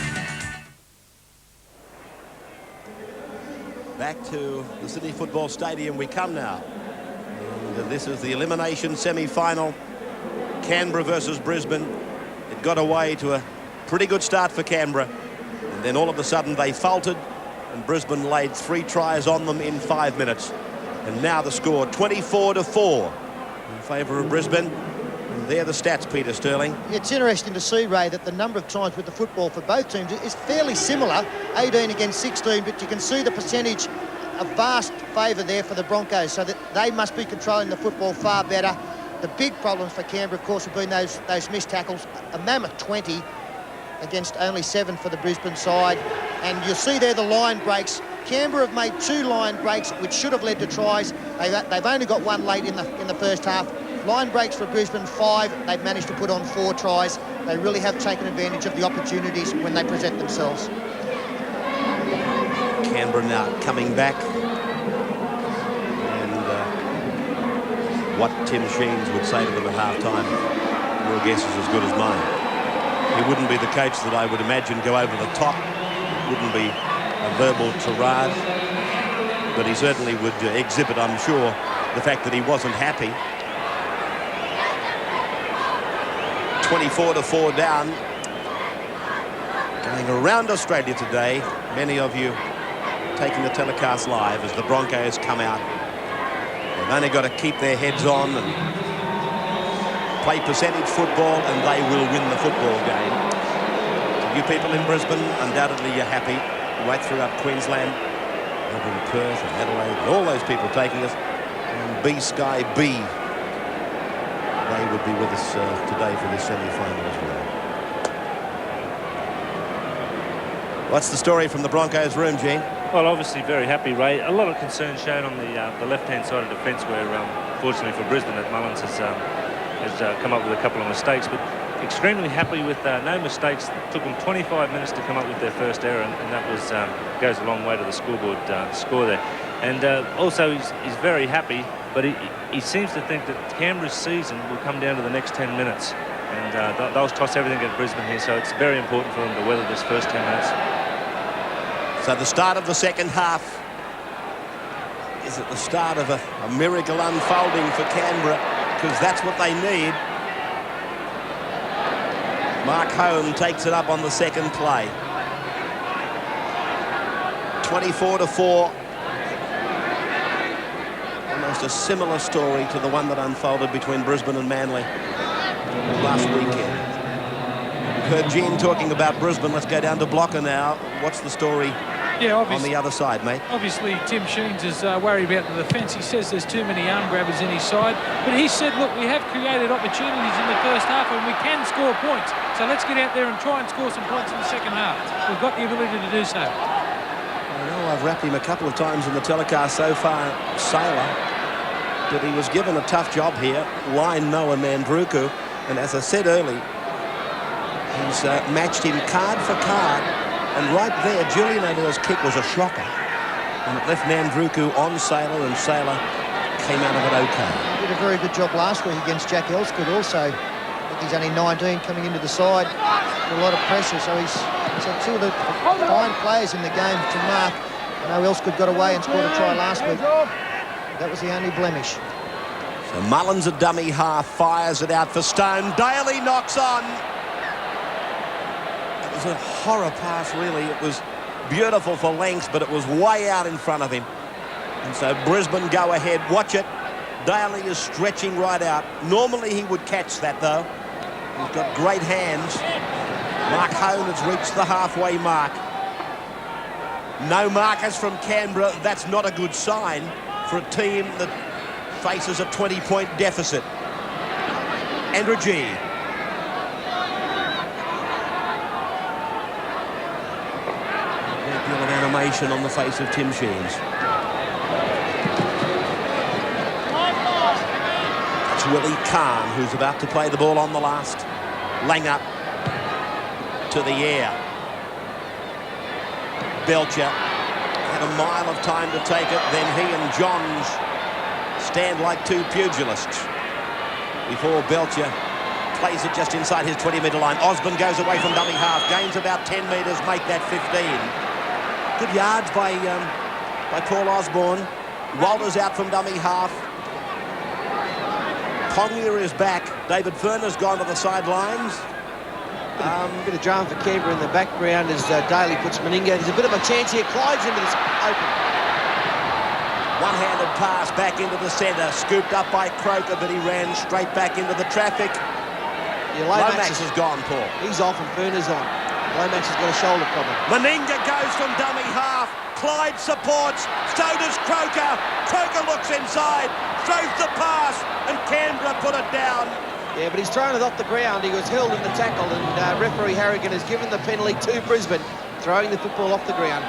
Back to the Sydney Football Stadium we come now. And this is the elimination semi-final. Canberra versus Brisbane. It got away to a pretty good start for Canberra. And then all of a sudden they faltered and Brisbane laid 3 tries on them in 5 minutes. And now the score 24-4 in favour of Brisbane. And there are the stats, Peter Sterling. It's interesting to see, Ray, that the number of times with the football for both teams is fairly similar, 18 against 16, but you can see the percentage of vast favour there for the Broncos, so that they must be controlling the football far better. The big problems for Canberra, of course, have been those missed tackles. A mammoth 20 against only 7 for the Brisbane side. And you'll see there the line breaks. Canberra have made 2 line breaks, which should have led to tries. They've only got 1 late in the first half. Line breaks for Brisbane, 5. They've managed to put on 4 tries. They really have taken advantage of the opportunities when they present themselves. Canberra now coming back. What Tim Sheens would say to them at half-time, your guess is as good as mine. He wouldn't be the coach that I would imagine go over the top. It wouldn't be a verbal tirade, but he certainly would exhibit, I'm sure, the fact that he wasn't happy. 24-4 down. Going around Australia today, many of you taking the telecast live as the Broncos come out. They've only got to keep their heads on and play percentage football, and they will win the football game. So you people in Brisbane, undoubtedly you're happy. Right throughout Queensland, over in Perth and Adelaide, and all those people taking us. And B-Sky B, they would be with us today for this semi-final as well. What's the story from the Broncos room, Gene? Well, obviously very happy, Ray. A lot of concern shown on the left-hand side of defence, where, fortunately for Brisbane, that Mullins has come up with a couple of mistakes, but extremely happy with no mistakes. It took them 25 minutes to come up with their first error, and that was goes a long way to the scoreboard score there. And also, he's very happy, but he seems to think that Canberra's season will come down to the next 10 minutes, and they'll toss everything at Brisbane here. So it's very important for them to weather this first 10 minutes. So the start of the second half is at the start of a miracle unfolding for Canberra, because that's what they need. Mark Home takes it up on the second play. 24-4. Almost a similar story to the one that unfolded between Brisbane and Manly last weekend. Heard Gene talking about Brisbane. Let's go down to Blocker now. What's the story on the other side, mate? Obviously, Tim Sheens is worried about the defence. He says there's too many arm grabbers in his side. But he said, look, we have created opportunities in the first half and we can score points. So let's get out there and try and score some points in the second half. We've got the ability to do so. I know I've rapped him a couple of times in the telecast so far, Sailor, but he was given a tough job here. Line Noah Nandruku. And as I said earlier, he's matched him card for card, and right there, Julian O'Neill's kick was a shocker, and it left Nandruku on Sailor, and Sailor came out of it okay. He did a very good job last week against Jack Elsgood also. I think he's only 19 coming into the side, with a lot of pressure, so he's had 2 of the fine players in the game to mark. I know Elsgood got away and scored a try last week. That was the only blemish. So Mullins, a dummy half, fires it out for Stone. Daly knocks on. It was a horror pass, really. It was beautiful for length, but it was way out in front of him. And so Brisbane go ahead. Watch it. Daly is stretching right out. Normally he would catch that, though. He's got great hands. Mark Hone has reached the halfway mark. No markers from Canberra. That's not a good sign for a team that faces a 20-point deficit. Andrew G. A great deal of animation on the face of Tim Sheens. That's Willie Kahn, who's about to play the ball on the last. Langer to the air. Belcher had a mile of time to take it, then he and Johns stand like 2 pugilists before Belcher plays it just inside his 20-metre line. Osborne goes away from dummy half, gains about 10 metres, make that 15. Good yards by Paul Osborne. Walters out from dummy half. Pongia is back. David Furner's gone to the sidelines. Bit of drama for Canberra in the background as Daly puts Meninga. There's a bit of a chance here. Clyde's into this open. One-handed pass back into the centre, scooped up by Croker, but he ran straight back into the traffic. Yeah, Lomax has gone, Paul. He's off and Furner's on. Lomax has got a shoulder problem. Meninga goes from dummy half, Clyde supports, so does Croker. Croker looks inside, throws the pass, and Canberra put it down. Yeah, but he's thrown it off the ground. He was held in the tackle, and referee Harrigan has given the penalty to Brisbane, throwing the football off the ground.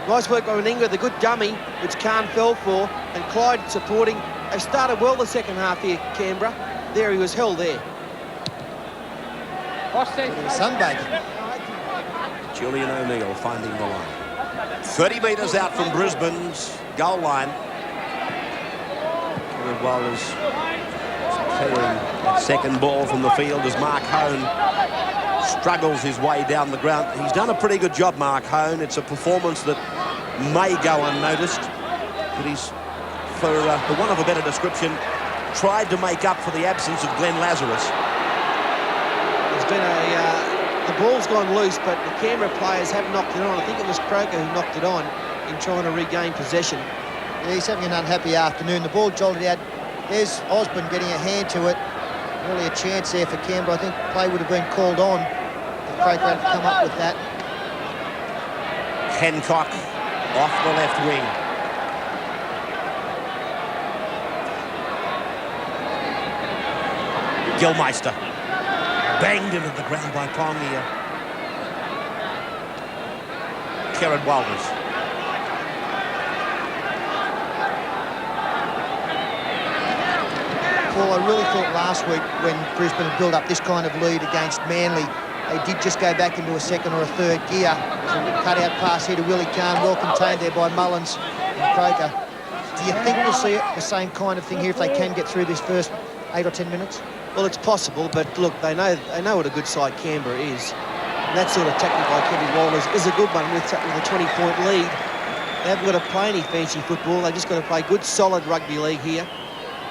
Nice work by Meninga, the good dummy, which Khan fell for, and Clyde supporting. They started well the second half here, Canberra. There he was held there. Sunbathing. Julian O'Neill finding the line. 30 metres out from Brisbane's goal line. Cameron Walters clearing that second ball from the field as Mark Hone struggles his way down the ground. He's done a pretty good job, Mark Hone. It's a performance that may go unnoticed, but he's, for want of a better description, tried to make up for the absence of Glenn Lazarus. There's been the ball's gone loose, but the Canberra players have knocked it on. I think it was Croker who knocked it on in trying to regain possession. Yeah, he's having an unhappy afternoon. The ball jolted out. There's Osborne getting a hand to it. Really a chance there for Canberra. I think play would have been called on if Croker had come up with that. Hancock off the left wing. Gilmeister banged into the ground by Pongia. Kerrod Walters. Paul, I really thought last week when Brisbane had built up this kind of lead against Manly, they did just go back into a second or a third gear. So cut-out pass here to Willie Kahn, well contained there by Mullins and Croker. Do you think we'll see the same kind of thing here if they can get through this first 8 or 10 minutes? Well, it's possible, but look, they know what a good side Canberra is. And that sort of tactic by Kevin Walters is a good one with a 20-point lead. They haven't got to play any fancy football. They've just got to play good, solid rugby league here,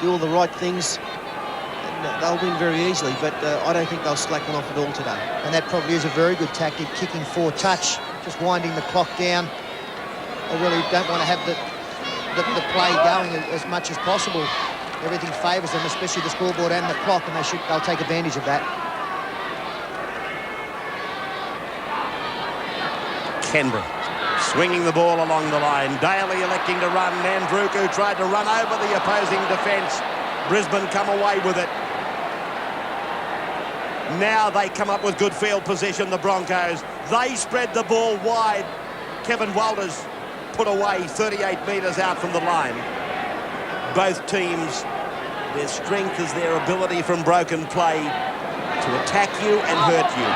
do all the right things, and they'll win very easily. But I don't think they'll slacken off at all today. And that probably is a very good tactic, kicking for touch, just winding the clock down. They really don't want to have the play going as much as possible. Everything favours them, especially the scoreboard and the clock, and they'll take advantage of that. Canberra swinging the ball along the line. Daly electing to run. Nandruku tried to run over the opposing defence. Brisbane come away with it. Now they come up with good field position, the Broncos. They spread the ball wide. Kevin Walters put away 38 metres out from the line. Both teams, their strength is their ability from broken play to attack you and hurt you.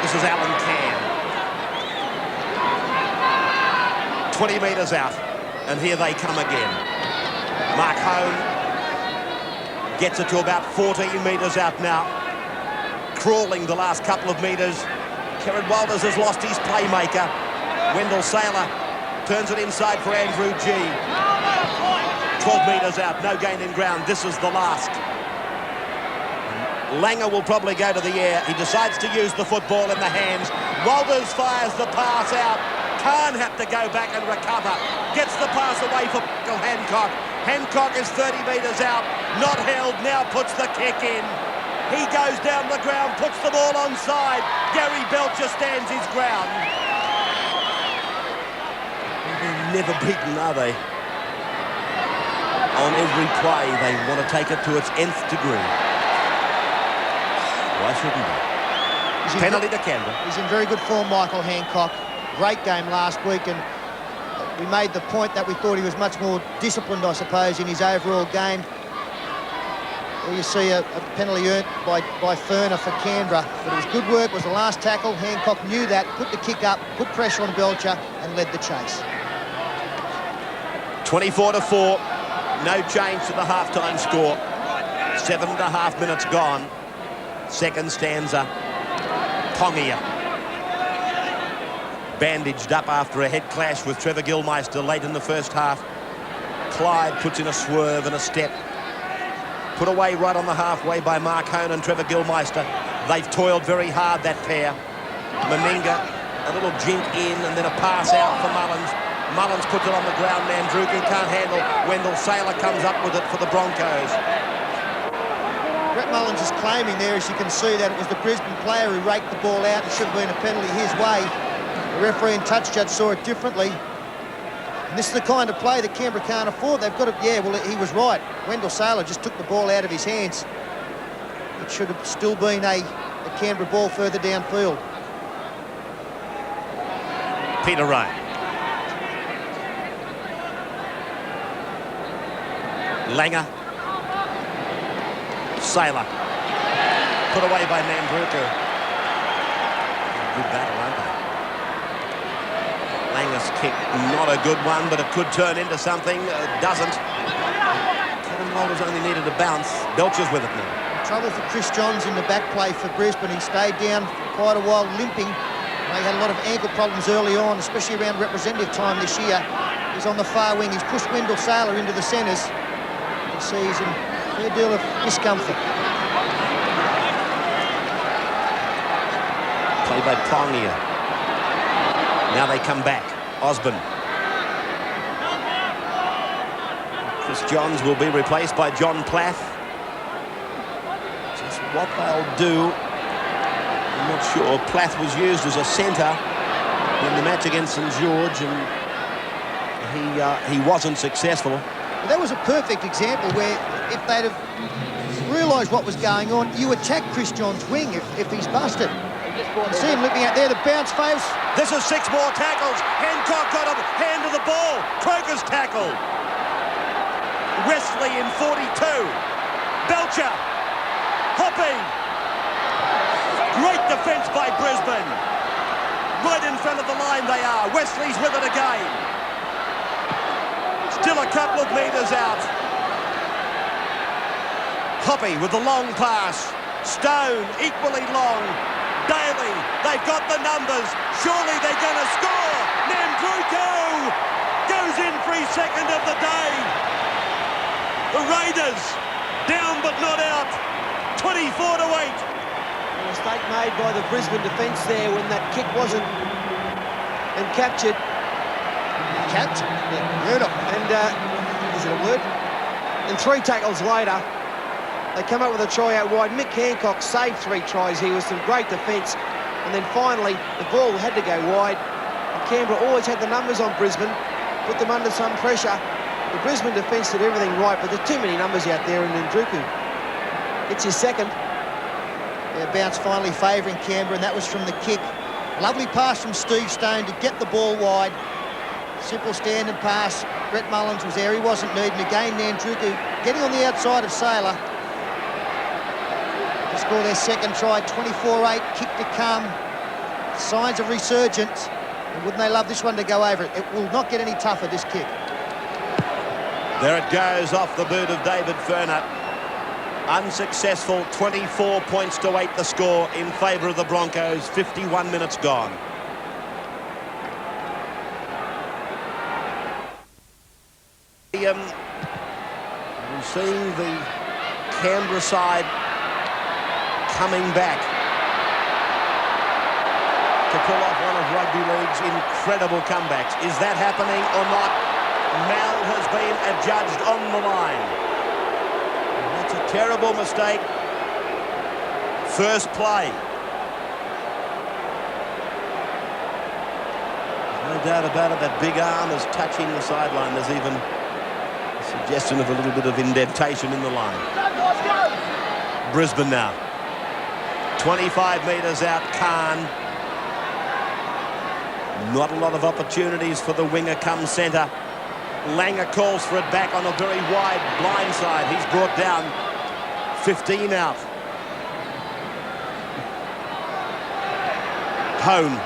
This is Alan Cam. 20 metres out, and here they come again. Mark Hone gets it to about 14 metres out now. Crawling the last couple of metres. Kerrod Walters has lost his playmaker. Wendell Saylor turns it inside for Andrew G. 12 metres out, no gain in ground. This is the last. Langer will probably go to the air. He decides to use the football in the hands. Walters fires the pass out. Can't have to go back and recover. Gets the pass away for Hancock. Hancock is 30 metres out. Not held, now puts the kick in. He goes down the ground, puts the ball onside. Gary Belcher stands his ground. They're never beaten, are they? On every play, they want to take it to its nth degree. Why shouldn't they? Penalty to Canberra. He's in very good form, Michael Hancock. Great game last week, and we made the point that we thought he was much more disciplined, I suppose, in his overall game. Well, you see a penalty earned by Ferner for Canberra, but it was good work. It was the last tackle. Hancock knew that, put the kick up, put pressure on Belcher, and led the chase. 24-4. No change to the halftime score. 7.5 minutes gone. Second stanza. Pongia. Bandaged up after a head clash with Trevor Gilmeister late in the first half. Clyde puts in a swerve and a step. Put away right on the halfway by Mark Hone and Trevor Gilmeister. They've toiled very hard, that pair. Meninga, a little jink in and then a pass out for Mullins. Mullins puts it on the ground. Nandruku can't handle. Wendell Saylor comes up with it for the Broncos. Brett Mullins is claiming there, as you can see, that it was the Brisbane player who raked the ball out. It should have been a penalty his way. The referee and touch judge saw it differently. And this is the kind of play that Canberra can't afford. They've got to, yeah, well, he was right. Wendell Saylor just took the ball out of his hands. It should have still been a Canberra ball further downfield. Peter Ray. Langer. Saylor. Put away by Nandruku. Good battle, aren't they? Langer's kick, not a good one, but it could turn into something. Doesn't. Kevin Walters only needed a bounce. Belcher's with it now. Trouble for Chris Johns in the back play for Brisbane. He stayed down for quite a while, limping. They had a lot of ankle problems early on, especially around representative time this year. He's on the far wing. He's pushed Wendell Saylor into the centres. You can see he's in a fair deal of discomfort. Play by Pongia. Now they come back. Osborne. Chris Johns will be replaced by John Plath. Just what they'll do, I'm not sure. Plath was used as a centre in the match against St George, and he wasn't successful. Well, that was a perfect example where if they'd have realised what was going on, you attack Chris Johns' wing if he's busted. You see him looking out there, the bounce face. This is 6 more tackles. Hancock got a hand of the ball. Croker's tackle. Wesley in 42. Belcher. Hopping. Great defence by Brisbane. Right in front of the line they are. Wesley's with it again. Still a couple of metres out. Hoppy with the long pass. Stone equally long. Daly, they've got the numbers. Surely they're going to score. Nandruku goes in for his second of the day. The Raiders down but not out. 24-8. A mistake made by the Brisbane defence there when that kick wasn't and captured. Catch. Yeah, beautiful. And is it a word? And 3 tackles later, they come up with a try out wide. Mick Hancock saved 3 tries here with some great defence. And then finally, the ball had to go wide. And Canberra always had the numbers on Brisbane, put them under some pressure. The Brisbane defence did everything right, but there's too many numbers out there, and Nandruku it's his second. Yeah, bounce finally favouring Canberra, and that was from the kick. Lovely pass from Steve Stone to get the ball wide. Simple standing pass. Brett Mullins was there, he wasn't needing. Again, Nandruku getting on the outside of Saylor. To score their second try, 24-8, kick to come. Signs of resurgence. And wouldn't they love this one to go over it? It will not get any tougher, this kick. There it goes off the boot of David Furner. Unsuccessful, 24 points to 8 the score in favour of the Broncos, 51 minutes gone. We're seeing the Canberra side coming back to pull off one of rugby league's incredible comebacks. Is that happening or not? Mal has been adjudged on the line. That's a terrible mistake. First play. There's no doubt about it, that big arm is touching the sideline. There's even a suggestion of a little bit of indentation in the line. Brisbane now. 25 metres out, Khan. Not a lot of opportunities for the winger come centre. Langer calls for it back on a very wide blind side. He's brought down. 15 out. Hone.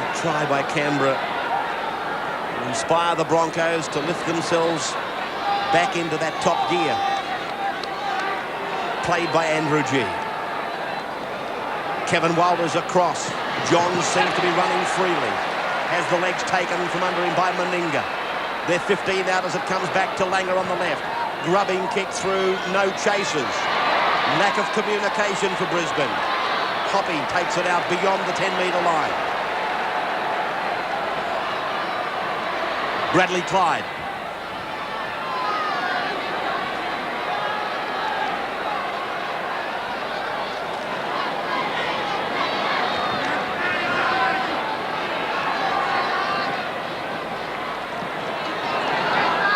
A try by Canberra to inspire the Broncos to lift themselves back into that top gear. Played by Andrew G. Kevin Walters across. Johns seems to be running freely. Has the legs taken from under him by Meninga. They're 15 out as it comes back to Langer on the left. Grubbing kick through, no chasers. Lack of communication for Brisbane. Hoppy takes it out beyond the 10-metre line. Bradley Clyde.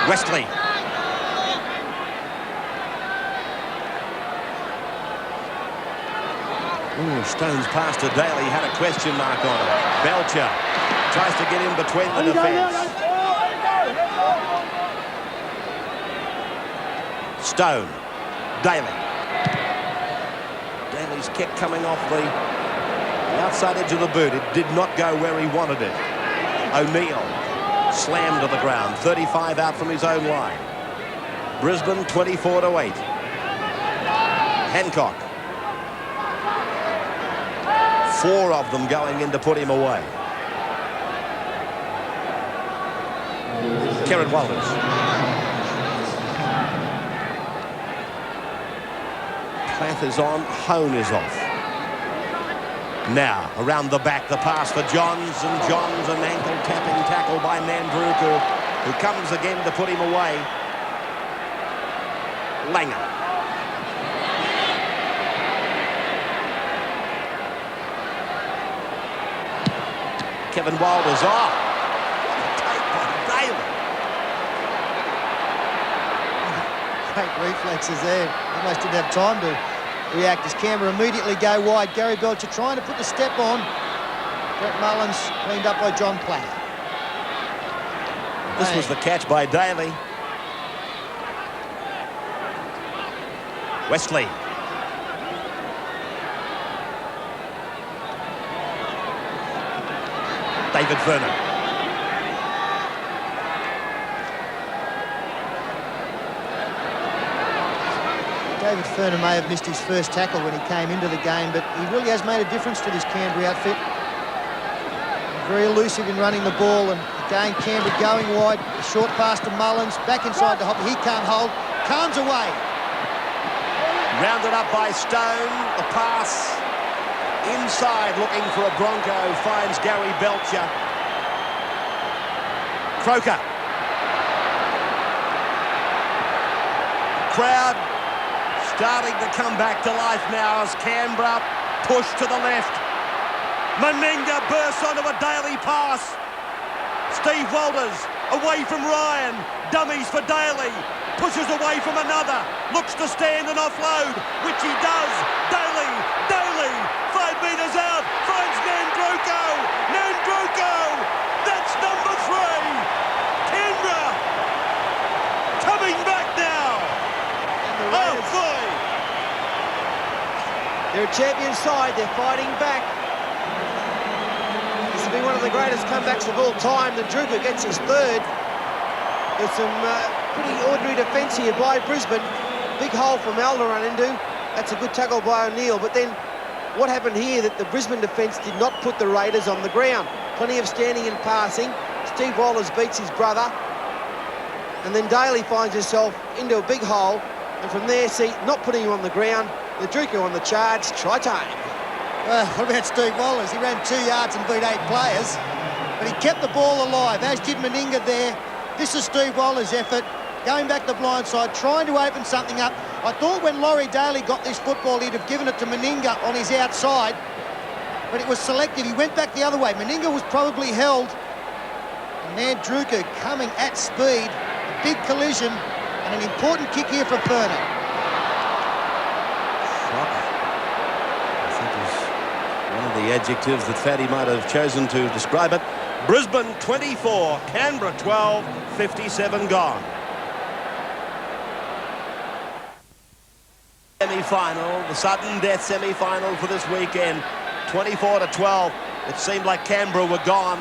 Wesley. Ooh, Stone's pass to Daly had a question mark on it. Belcher tries to get in between the defence. Stone. Daly. Daly's kick coming off the outside edge of the boot. It did not go where he wanted it. O'Neill slammed to the ground. 35 out from his own line. Brisbane 24-8. Hancock. 4 of them going in to put him away. Kerrod Walters. Plath is on, Hone is off. Now, around the back, the pass for Johns, and Johns, an ankle-tapping tackle by Nandruku, who comes again to put him away. Langer. Kevin Walters off. Take by Daly. Great reflexes there. Almost didn't have time to react as Canberra immediately go wide. Gary Belcher trying to put the step on. Brett Mullins cleaned up by John Platt. This was the catch by Daly. Wesley. David Vernon. David Ferner may have missed his first tackle when he came into the game, but he really has made a difference to this Canberra outfit. Very elusive in running the ball, and again Canberra going wide. A short pass to Mullins, back inside to Hopper. He can't hold. Carnes away. Rounded up by Stone. The pass inside, looking for a Bronco, finds Gary Belcher. Croker. Crowd starting to come back to life now as Canberra push to the left. Meninga bursts onto a Daly pass. Steve Walters away from Ryan. Dummies for Daly. Pushes away from another. Looks to stand and offload, which he does. Daly. 5 metres out. Finds Nandruku. That's number 3. Canberra coming back now. Oh, boy. They're a champion side. They're fighting back. This will be one of the greatest comebacks of all time. Nandruku gets his 3rd. There's some pretty ordinary defence here by Brisbane. Big hole from Al to run into. That's a good tackle by O'Neill. But then what happened here that the Brisbane defence did not put the Raiders on the ground. Plenty of standing and passing. Steve Walters beats his brother. And then Daly finds himself into a big hole. And from there, see, not putting him on the ground. Nandruku on the charge. Try time. What about Steve Walters? He ran 2 yards and beat 8 players. But he kept the ball alive, as did Meninga there. This is Steve Walters' effort. Going back the blind side, trying to open something up. I thought when Laurie Daly got this football, he'd have given it to Meninga on his outside. But it was selective. He went back the other way. Meninga was probably held. And Nandruku coming at speed. A big collision and an important kick here for Ferner. Shock, I think, is one of the adjectives that Fatty might have chosen to describe it. Brisbane 24, Canberra 12, 57 gone. Semi-final, the sudden death semi-final for this weekend. 24-12. It seemed like Canberra were gone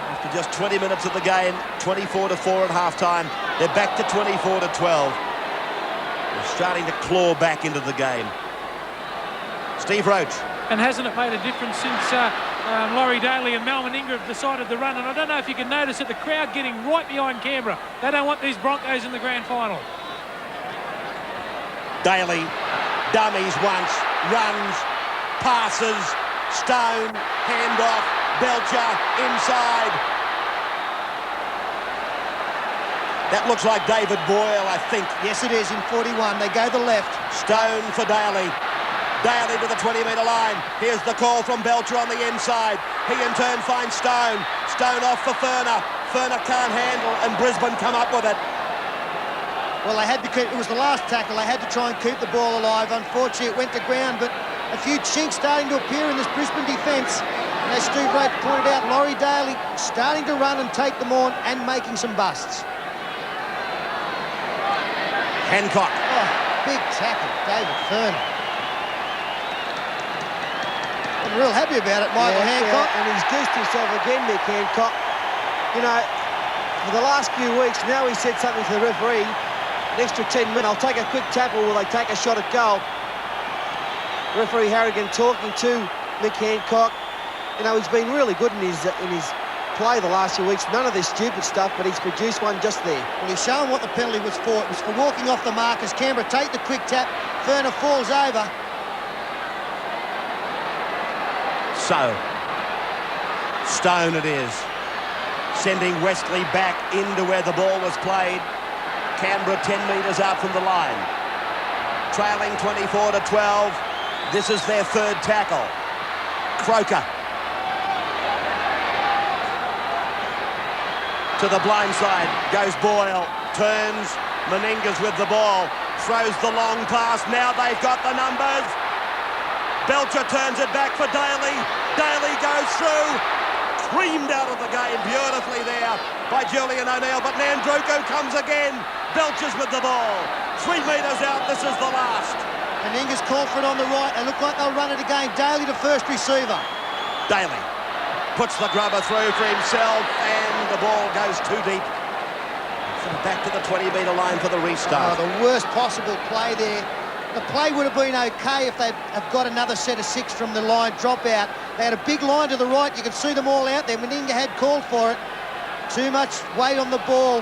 after just 20 minutes of the game. 24-4 at half-time. They're back to 24-12. They're starting to claw back into the game. Steve Roach. And hasn't it made a difference since Laurie Daly and Mal Meninga have decided to run? And I don't know if you can notice that the crowd getting right behind Canberra. They don't want these Broncos in the grand final. Daly, dummies once, runs, passes, Stone, handoff, Belcher, inside. That looks like David Boyle, I think. Yes, it is, in 41. They go the left. Stone for Daly. Daly to the 20-metre line. Here's the call from Belcher on the inside. He in turn finds Stone. Stone off for Ferner. Ferner can't handle, and Brisbane come up with it. Well, they had to keep, it was the last tackle. They had to try and keep the ball alive. Unfortunately, it went to ground, but a few chinks starting to appear in this Brisbane defence. And as Steve Roach pointed out, Laurie Daly starting to run and take them on and making some busts. Hancock. Oh, big tackle, David Furner. I'm real happy about it, Michael Hancock. Yeah, and he's goosed himself again, Mick Hancock. You know, for the last few weeks, now he said something to the referee. An extra 10 minutes. I'll take a quick tackle. Will they take a shot at goal? Referee Harrigan talking to Mick Hancock. You know, he's been really good in his play the last few weeks. None of this stupid stuff, but he's produced one just there. Well, he's shown what the penalty was for. It was for walking off the mark as Canberra take the quick tap. Furner falls over. So, Stone it is. Sending Wesley back into where the ball was played. Canberra 10 metres out from the line. Trailing 24-12. This is their third tackle. Croker. To the blind side goes Boyle. Turns. Meninga's with the ball. Throws the long pass. Now they've got the numbers. Belcher turns it back for Daly. Daly goes through. Creamed out of the game beautifully there by Julian O'Neill, but Nandruko comes again. Belcher's with the ball. 3 metres out, this is the last. Meninga's called for it on the right. They look like they'll run it again. Daly to first receiver. Daly puts the grubber through for himself, and the ball goes too deep. So back to the 20-metre line for the restart. Oh, the worst possible play there. The play would have been okay if they have got another set of 6 from the line drop out. They had a big line to the right. You could see them all out there. Meninga had called for it. Too much weight on the ball.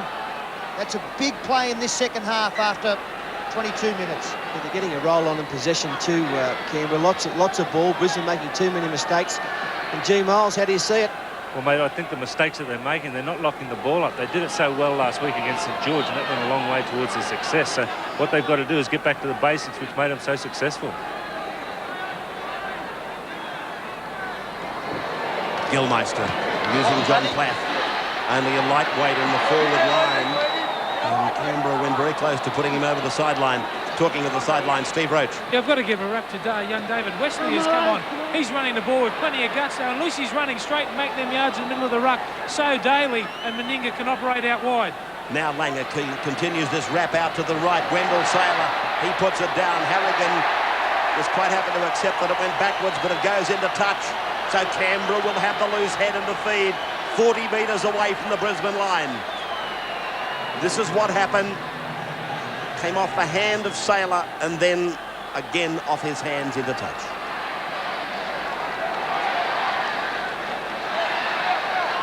That's a big play in this second half after 22 minutes. Yeah, they're getting a roll on in possession too, Canberra. Lots of ball. Brisbane making too many mistakes. And G. Miles, how do you see it? Well, mate, I think the mistakes that they're making, they're not locking the ball up. They did it so well last week against St George, and that went a long way towards their success. So what they've got to do is get back to the basics, which made them so successful. Gilmeister using John Plath. Only a lightweight in the forward line. And Canberra went very close to putting him over the sideline. Talking of the sideline, Steve Roach. Yeah, I've got to give a rap to young David Wesley has come on. He's running the ball with plenty of guts now. Unless he's running straight and make them yards in the middle of the ruck, so Daly and Meninga can operate out wide. Now Langer continues this wrap out to the right. Wendell Saylor, he puts it down. Harrigan was quite happy to accept that it went backwards, but it goes into touch. So Canberra will have the loose head and the feed 40 metres away from the Brisbane line. This is what happened. Came off the hand of Saylor and then again off his hands into touch.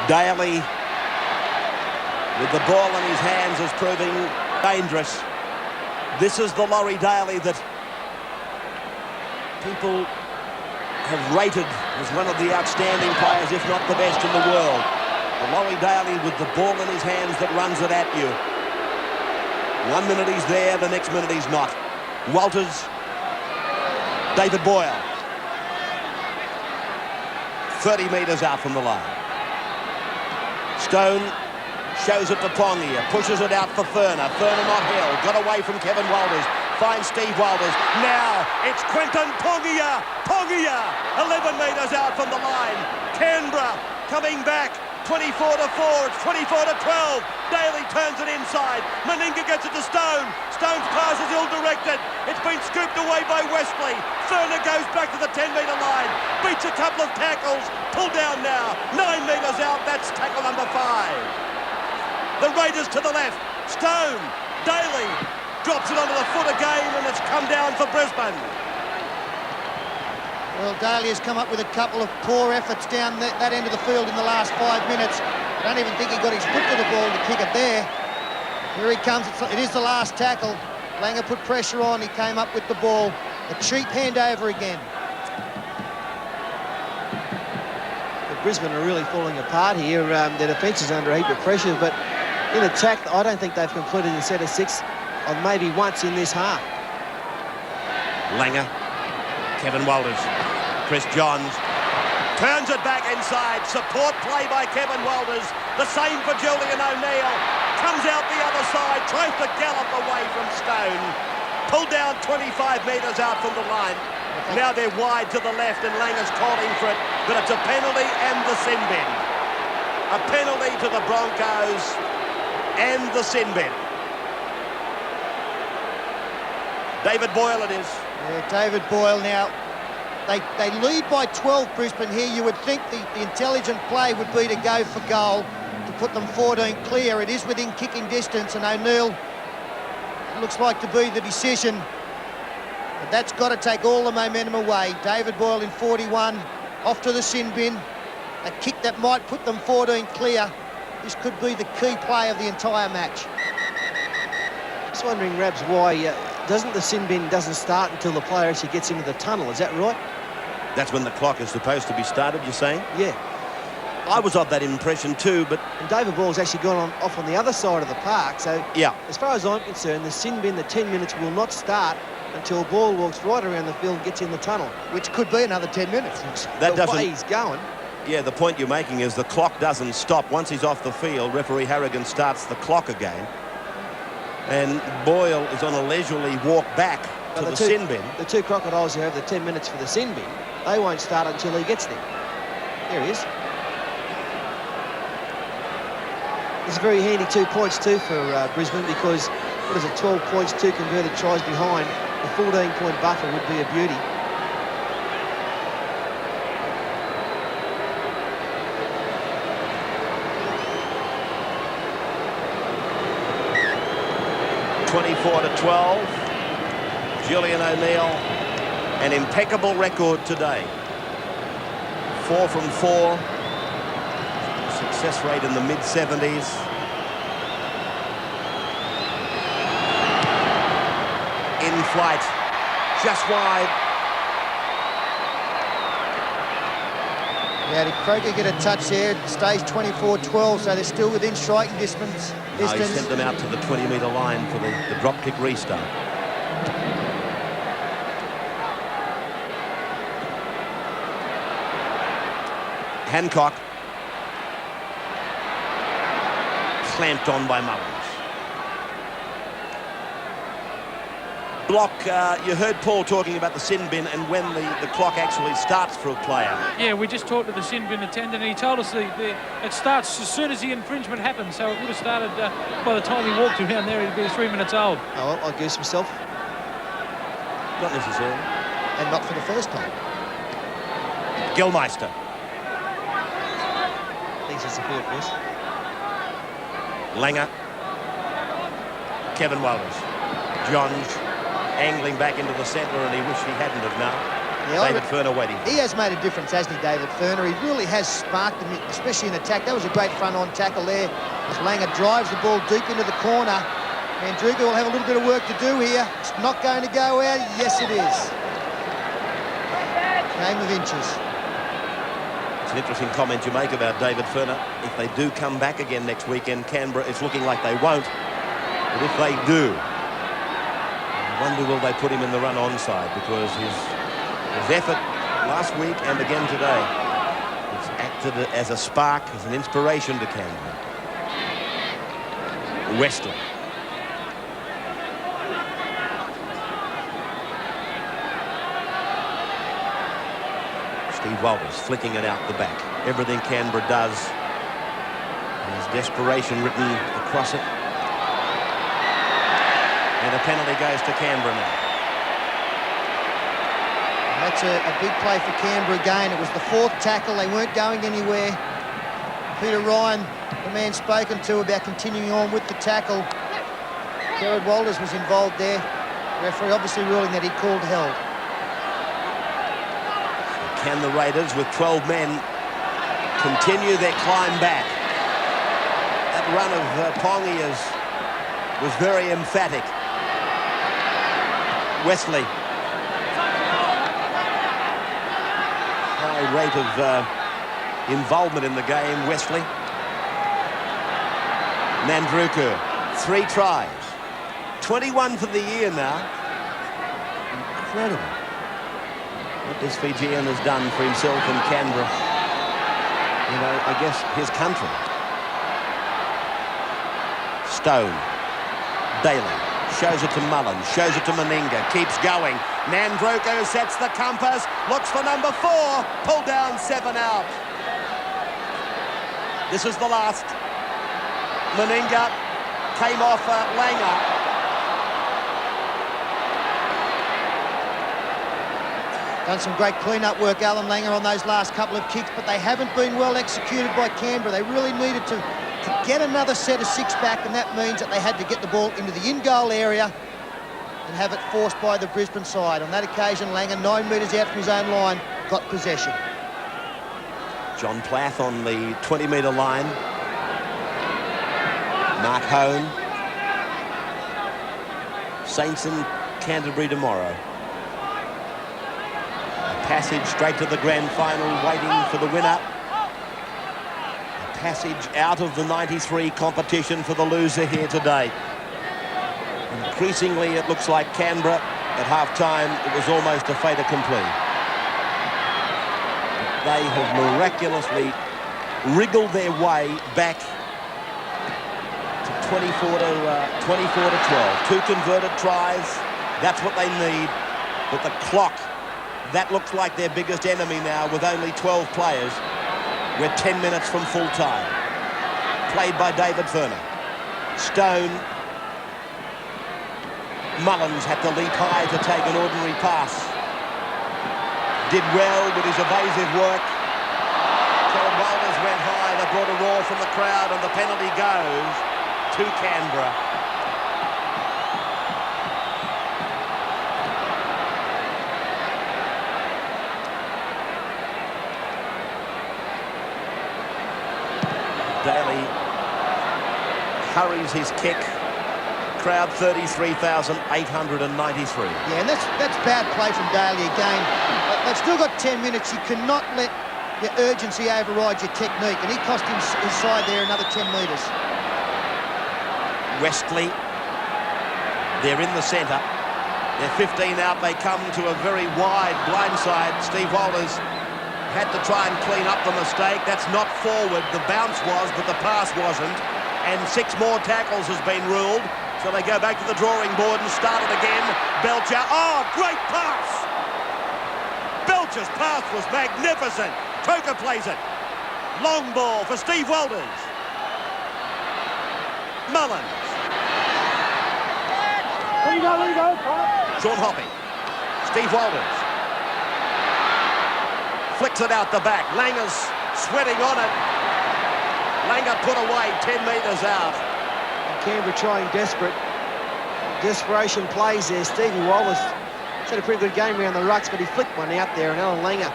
Daly with the ball in his hands is proving dangerous. This is the Laurie Daly that people have rated as one of the outstanding players, if not the best in the world. The Laurie Daly with the ball in his hands that runs it at you. 1 minute he's there, the next minute he's not. Walters, David Boyle. 30 metres out from the line. Stone shows it to Pongia, pushes it out for Furner. Furner not held, got away from Kevin Walters. Finds Steve Walters. Now it's Quentin Pongia. Pongia, 11 metres out from the line. Canberra coming back. 24-4, it's 24-12. Daly turns it inside. Meninga gets it to Stone. Stone's pass is ill-directed. It's been scooped away by Wesley. Furner goes back to the 10-metre line. Beats a couple of tackles. Pulled down now. 9 metres out. That's tackle number 5. The Raiders to the left. Stone. Daly drops it onto the foot again, and it's come down for Brisbane. Well, Daly has come up with a couple of poor efforts down that end of the field in the last 5 minutes. I don't even think he got his foot to the ball to kick it there. Here he comes. It is the last tackle. Langer put pressure on. He came up with the ball. A cheap handover again. The Brisbane are really falling apart here. Their defence is under a heap of pressure, but in attack, I don't think they've completed a set of 6 on maybe once in this half. Langer, Kevin Walters, Chris Johns, turns it back inside. Support play by Kevin Walters. The same for Julian O'Neill. Comes out the other side, tries to gallop away from Stone. Pulled down 25 metres out from the line. Now they're wide to the left and Langer's calling for it, but it's a penalty and the sin bin. A penalty to the Broncos and the sin bin. David Boyle it is. Yeah, David Boyle now. They lead by 12, Brisbane here. You would think the intelligent play would be to go for goal, to put them 14 clear. It is within kicking distance, and O'Neill looks like to be the decision. But that's got to take all the momentum away. David Boyle in 41, off to the sin bin. A kick that might put them 14 clear. This could be the key play of the entire match. Just wondering, Rabs, why doesn't the sin bin doesn't start until the player actually gets into the tunnel? Is that right? That's when the clock is supposed to be started, you're saying? Yeah. I was of that impression too, but... And David Boyle's actually gone off on the other side of the park, so yeah. As far as I'm concerned, the sin bin, the 10 minutes will not start until Boyle walks right around the field and gets in the tunnel. Which could be another 10 minutes. That the way he's going. Yeah, the point you're making is the clock doesn't stop. Once he's off the field, referee Harrigan starts the clock again. And Boyle is on a leisurely walk back to the sin bin. The two crocodiles who have the 10 minutes for the sin bin, they won't start until he gets there. There he is. It's a very handy 2 points too for Brisbane, because, what is it, 12 points, 2 converted tries behind. The 14-point buffer would be a beauty. (24-12). Julian O'Neill, an impeccable record today. 4 from 4. Success rate in the mid-70s. In flight, just wide. Yeah, did Croker get a touch there? It stays 24-12, so they're still within striking distance. No, he sent them out to the 20-metre line for the drop kick restart. Hancock. Clamped on by Mullins. Block, you heard Paul talking about the sin bin and when the clock actually starts for a player. Yeah, we just talked to the sin bin attendant and he told us it starts as soon as the infringement happens, so it would have started by the time he walked around there, he'd be 3 minutes old. Oh, well, I'll goose myself. Not necessarily. And not for the first time. Gilmeister. Thanks for support, boys. Langer. Kevin Walters. Johns angling back into the centre, and he wished he hadn't have now. Yeah, David Furner waiting. He has made a difference, hasn't he, David Furner? He really has sparked them, especially in attack. That was a great front-on tackle there. As Langer drives the ball deep into the corner. Mandruka will have a little bit of work to do here. It's not going to go out. Yes, it is. Game of inches. It's an interesting comment you make about David Furner. If they do come back again next weekend, Canberra, it's looking like they won't. But if they do, I wonder will they put him in the run-on side, because his effort last week and again today, it's acted as a spark, as an inspiration to Canberra. Weston. Steve Walters flicking it out the back. Everything Canberra does, there's desperation written across it. And a penalty goes to Canberra now. That's a big play for Canberra again. It was the 4th tackle. They weren't going anywhere. Peter Ryan, the man spoken to about continuing on with the tackle. Gerard Walters was involved there. The referee obviously ruling that he called held. Can the Raiders, with 12 men, continue their climb back? That run of Pongi was very emphatic. Wesley. High rate of involvement in the game, Wesley. Nandruku, 3 tries. 21 for the year now. Incredible what this Fijian has done for himself in Canberra. You know, I guess his country. Stone. Daly shows it to Mullen, shows it to Meninga, keeps going. Nandroko sets the compass, looks for number 4, pulled down, 7 out. This is the last. Meninga came off Langer. Done some great clean-up work, Alan Langer, on those last couple of kicks, but they haven't been well executed by Canberra. They really needed to get another set of 6 back, and that means that they had to get the ball into the in-goal area and have it forced by the Brisbane side. On that occasion, Langer, 9 metres out from his own line, got possession. John Plath on the 20-metre line. Mark Hone. Saints and Canterbury tomorrow. A passage straight to the grand final, waiting for the winner. A passage out of the 93 competition for the loser here today. Increasingly, it looks like Canberra at half-time, it was almost a fait accompli. They have miraculously wriggled their way back to 24 to 12. 2 converted tries, that's what they need. But the clock, that looks like their biggest enemy now with only 12 players. We're 10 minutes from full time. Played by David Furner. Stone. Mullins had to leap high to take an ordinary pass. Did well with his evasive work. Caleb Walters went high. They brought a roar from the crowd, and the penalty goes to Canberra. Daly hurries his kick. Crowd 33,893. Yeah, and that's bad play from Daly again. They've still got 10 minutes. You cannot let your urgency override your technique, and he cost his side there another 10 metres. Westley, they're in the centre. They're 15 out. They come to a very wide blindside. Steve Walters had to try and clean up the mistake. That's not forward. The bounce was, but the pass wasn't. And 6 more tackles has been ruled. So they go back to the drawing board and start it again. Belcher, oh, great pass! Belcher's pass was magnificent. Coker plays it. Long ball for Steve Walters. Mullins. Sean Hoppy. Steve Walters. Flicks it out the back. Langer's sweating on it. Langer put away 10 metres out. And Canberra trying desperation plays there. Stevie Wallace had a pretty good game around the rucks, but he flicked one out there, and Alan Langer,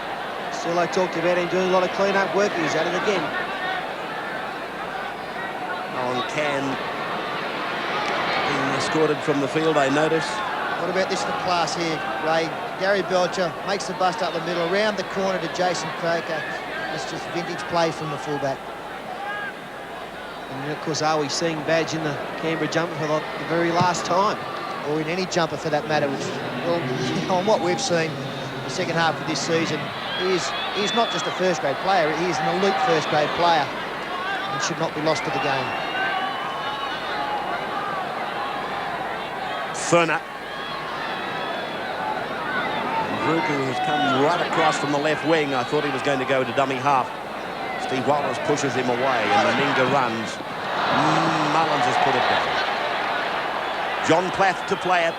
still I talked about him doing a lot of clean-up work. He's at it again. On Can being escorted from the field, I notice. What about this for class here, Ray? Gary Belcher makes the bust up the middle, around the corner to Jason Croker. That's just vintage play from the fullback. And of course, are we seeing Badge in the Canberra jumper for the very last time? Or in any jumper for that matter, which, well, on what we've seen the second half of this season, he's not just a first-grade player, he is an elite first-grade player and should not be lost to the game. Furner. Ruku has come right across from the left wing. I thought he was going to go to dummy half. Steve Wallace pushes him away, and Meninga runs. Mullins has put it down. John Plath to play it.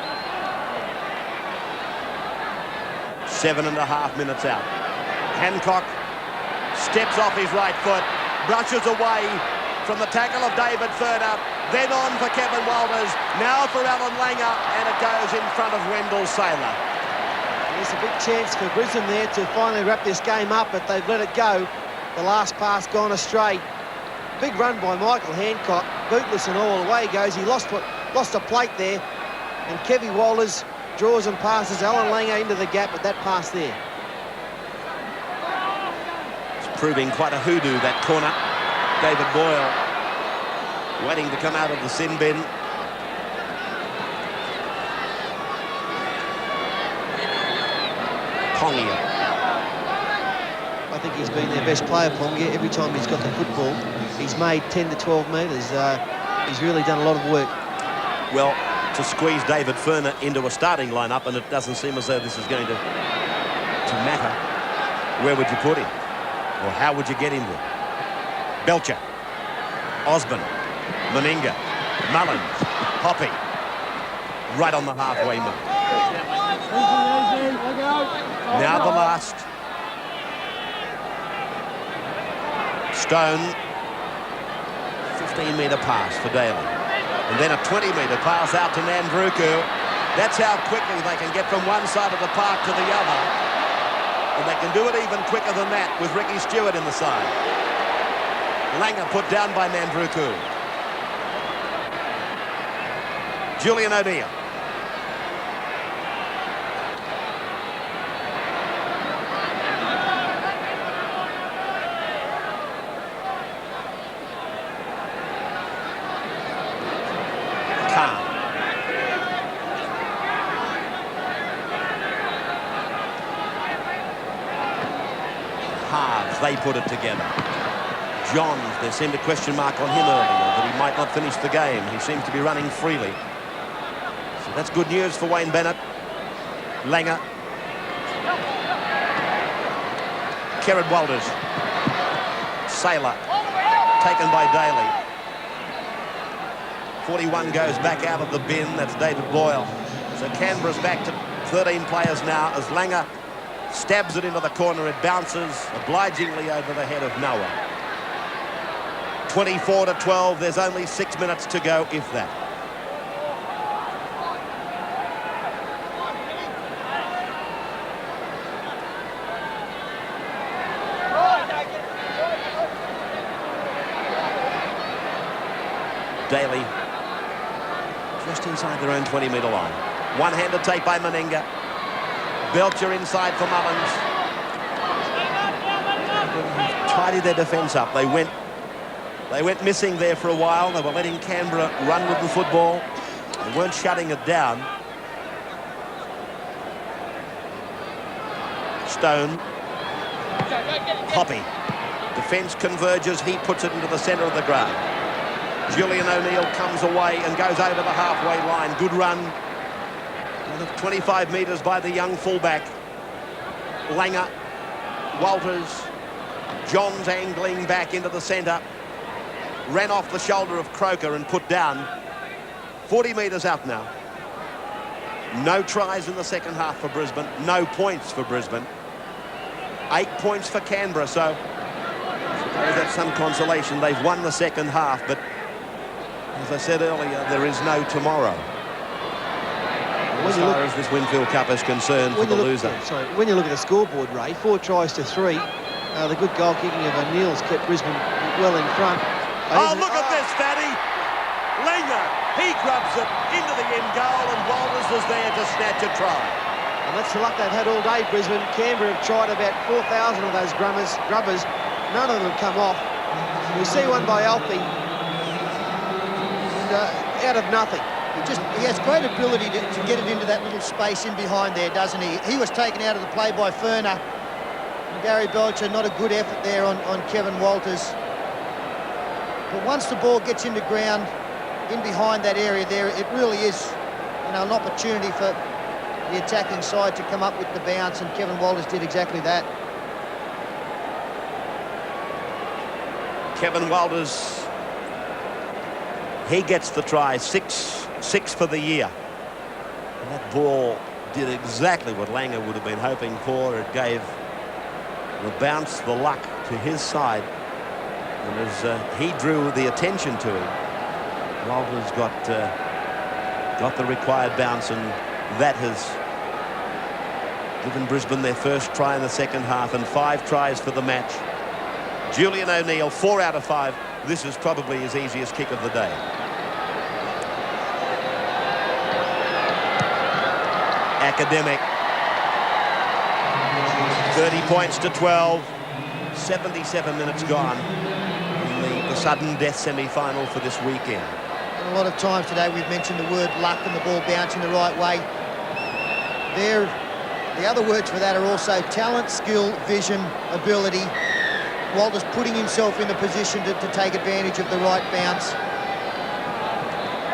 7.5 minutes out. Hancock steps off his right foot, brushes away from the tackle of David Furner, then on for Kevin Walters, now for Alan Langer, and it goes in front of Wendell Saylor. There's a big chance for Brisbane there to finally wrap this game up, but they've let it go. The last pass gone astray. Big run by Michael Hancock, bootless and all. Away he goes. He lost a plate there, and Kevy Walters draws and passes Alan Langer into the gap with that pass there. It's proving quite a hoodoo, that corner. David Boyle waiting to come out of the sin bin. Pongia. I think he's been their best player, Pongia. Every time he's got the football, he's made 10 to 12 metres. He's really done a lot of work. Well, to squeeze David Furner into a starting lineup, and it doesn't seem as though this is going to matter. Where would you put him? Or how would you get him there? Belcher, Osborne, Meninga, Mullins, Hoppy, right on the halfway mark. Now the last. Stone, 15-metre pass for Daly. And then a 20-metre pass out to Nandruku. That's how quickly they can get from one side of the park to the other. And they can do it even quicker than that with Ricky Stewart in the side. Langer put down by Nandruku. Julian O'Neill. They put it together. Johns, there seemed a question mark on him earlier that he might not finish the game. He seems to be running freely. So that's good news for Wayne Bennett. Langer. Kerrod Walters. Saylor. Taken by Daly. 41 goes back out of the bin. That's David Boyle. So Canberra's back to 13 players now as Langer stabs it into the corner. It bounces obligingly over the head of Noah. 24-12. There's only 6 minutes to go, if that. Daly just inside their own 20-metre line. One-handed take by Meninga. Belcher inside for Mullins. Tidy their defence up. They went missing there for a while. They were letting Canberra run with the football. They weren't shutting it down. Stone. Hoppy. Defence converges. He puts it into the centre of the ground. Julian O'Neill comes away and goes over the halfway line. Good run. 25 metres by the young fullback. Langer, Walters, Johns angling back into the centre. Ran off the shoulder of Croker and put down. 40 metres out now. No tries in the second half for Brisbane. No points for Brisbane. 8 points for Canberra, so that's some consolation. They've won the second half, but as I said earlier, there is no tomorrow. As far as this Winfield Cup is concerned for the loser. When you look at the scoreboard, Ray, 4 tries to 3. The good goal kicking of O'Neill's kept Brisbane well in front. Oh, look at this, Fatty! Langer, he grubs it into the end goal, and Walters was there to snatch a try. And that's the luck they've had all day, Brisbane. Canberra have tried about 4,000 of those grubbers. None of them have come off. We see one by Alfie. Out of nothing. He has great ability to get it into that little space in behind there, doesn't he? He was taken out of the play by Furner. Gary Belcher, not a good effort there on Kevin Walters. But once the ball gets into ground, in behind that area there, it really is, an opportunity for the attacking side to come up with the bounce, and Kevin Walters did exactly that. Kevin Walters, he gets the try, six for the year. And that ball did exactly what Langer would have been hoping for. It gave the bounce, the luck to his side. And as he drew the attention to him, Walters got the required bounce, and that has given Brisbane their first try in the second half and 5 tries for the match. Julian O'Neill, 4 out of 5. This is probably his easiest kick of the day. Academic. 30 points to 12. 77 minutes gone in the sudden death semi-final for this weekend. And a lot of times today we've mentioned the word luck and the ball bouncing the right way. The other words for that are also talent, skill, vision, ability. Walters putting himself in the position to take advantage of the right bounce.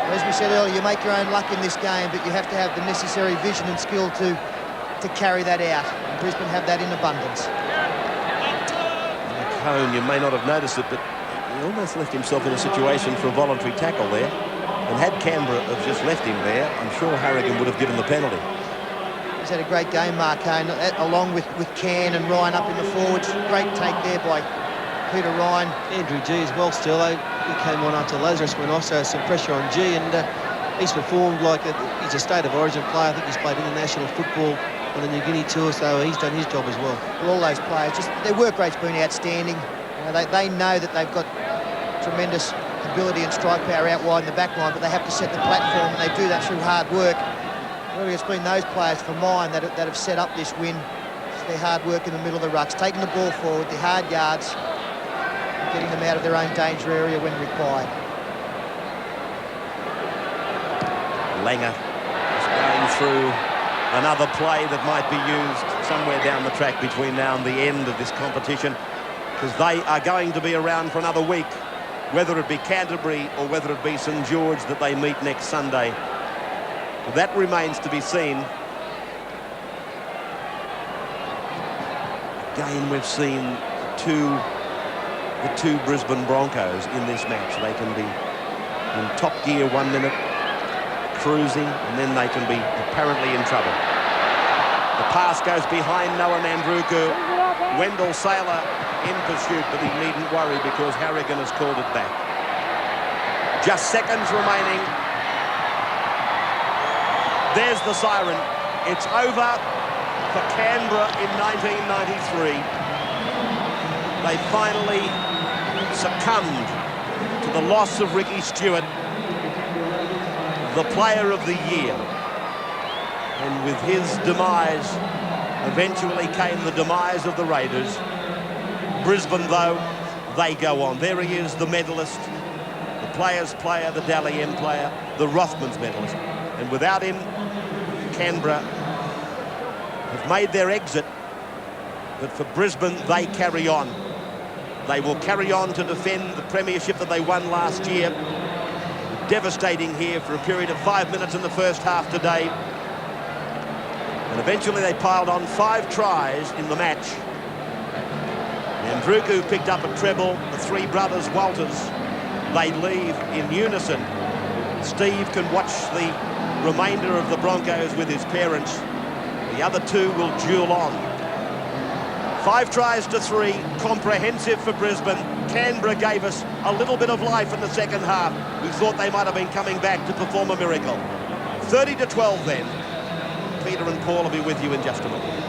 As we said earlier, you make your own luck in this game, but you have to have the necessary vision and skill to carry that out. And Brisbane have that in abundance. Cone, you may not have noticed it, but he almost left himself in a situation for a voluntary tackle there. And had Canberra have just left him there, I'm sure Harrigan would have given the penalty. He's had a great game, Mark Cone, along with Can and Ryan up in the forwards. Great take there by Peter Ryan. Andrew G as well still. He came on after Lazarus went off, so some pressure on G, and he's performed like he's a state of origin player. I think he's played international football on the New Guinea tour, so he's done his job as well. Well, all those players, just their work rate's been outstanding. You know, they know that they've got tremendous ability and strike power out wide in the back line, but they have to set the platform, and they do that through hard work. Really, it's been those players for mine that have set up this win. It's their hard work in the middle of the rucks, taking the ball forward, their hard yards, and getting them out of their own danger area when required. Langer is going through another play that might be used somewhere down the track between now and the end of this competition, because they are going to be around for another week, whether it be Canterbury or whether it be St George that they meet next Sunday. But that remains to be seen. Again, we've seen the two Brisbane Broncos in this match. They can be in top gear 1 minute, cruising, and then they can be apparently in trouble. The pass goes behind Noah Nandruku. Wendell Saylor in pursuit, but he needn't worry because Harrigan has called it back. Just seconds remaining. There's the siren. It's over for Canberra in 1993. They finally succumbed to the loss of Ricky Stewart, the player of the year. And with his demise, eventually came the demise of the Raiders. Brisbane, though, they go on. There he is, the medalist, the players' player, the Dally M player, the Rothmans medalist. And without him, Canberra have made their exit. But for Brisbane, they carry on. They will carry on to defend the premiership that they won last year. Devastating here for a period of 5 minutes in the first half today. And eventually they piled on 5 tries in the match. Nandruku picked up a treble. The three brothers Walters, they leave in unison. Steve can watch the remainder of the Broncos with his parents. The other two will duel on. 5 tries to 3, comprehensive for Brisbane. Canberra gave us a little bit of life in the second half. We thought they might have been coming back to perform a miracle. 30-12 then. Peter and Paul will be with you in just a moment.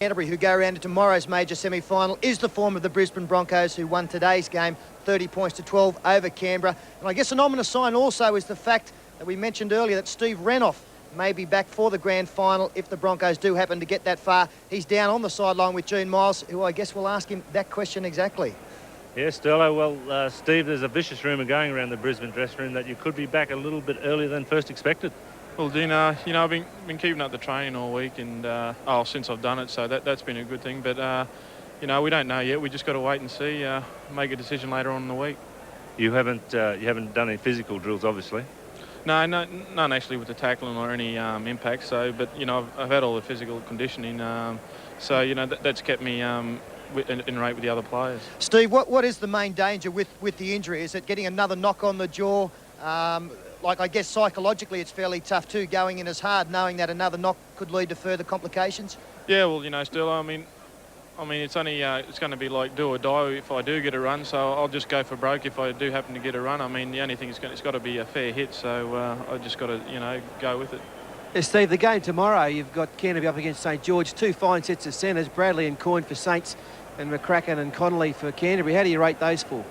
Canterbury, who go around to tomorrow's major semi-final, is the form of the Brisbane Broncos, who won today's game 30 points to 12 over Canberra. And I guess an ominous sign also is the fact that we mentioned earlier that Steve Renouf may be back for the grand final if the Broncos do happen to get that far. He's down on the sideline with Gene Miles, who I guess will ask him that question exactly. Yes, Sterlo. Well, Steve, there's a vicious rumour going around the Brisbane dressing room that you could be back a little bit earlier than first expected. Well, Dean, you know, I've been keeping up the training all week, and since I've done it, so that's been a good thing. But you know, we don't know yet. We just got to wait and see. Make a decision later on in the week. You haven't done any physical drills, obviously. No, none actually with the tackling or any impact. So, but you know, I've had all the physical conditioning. So you know, that's kept me in rate with the other players. Steve, what is the main danger with the injury? Is it getting another knock on the jaw? Like, I guess psychologically it's fairly tough too, going in as hard, knowing that another knock could lead to further complications. Yeah, well, you know, still, I mean, it's only it's going to be like do or die if I do get a run. So I'll just go for broke if I do happen to get a run. I mean, the only thing it's got to be a fair hit. So I just got to, you know, go with it. Yeah, Steve, the game tomorrow, you've got Canterbury up against St George, 2 fine sets of centres, Bradley and Coyne for Saints, and McCracken and Connolly for Canterbury. How do you rate those 4?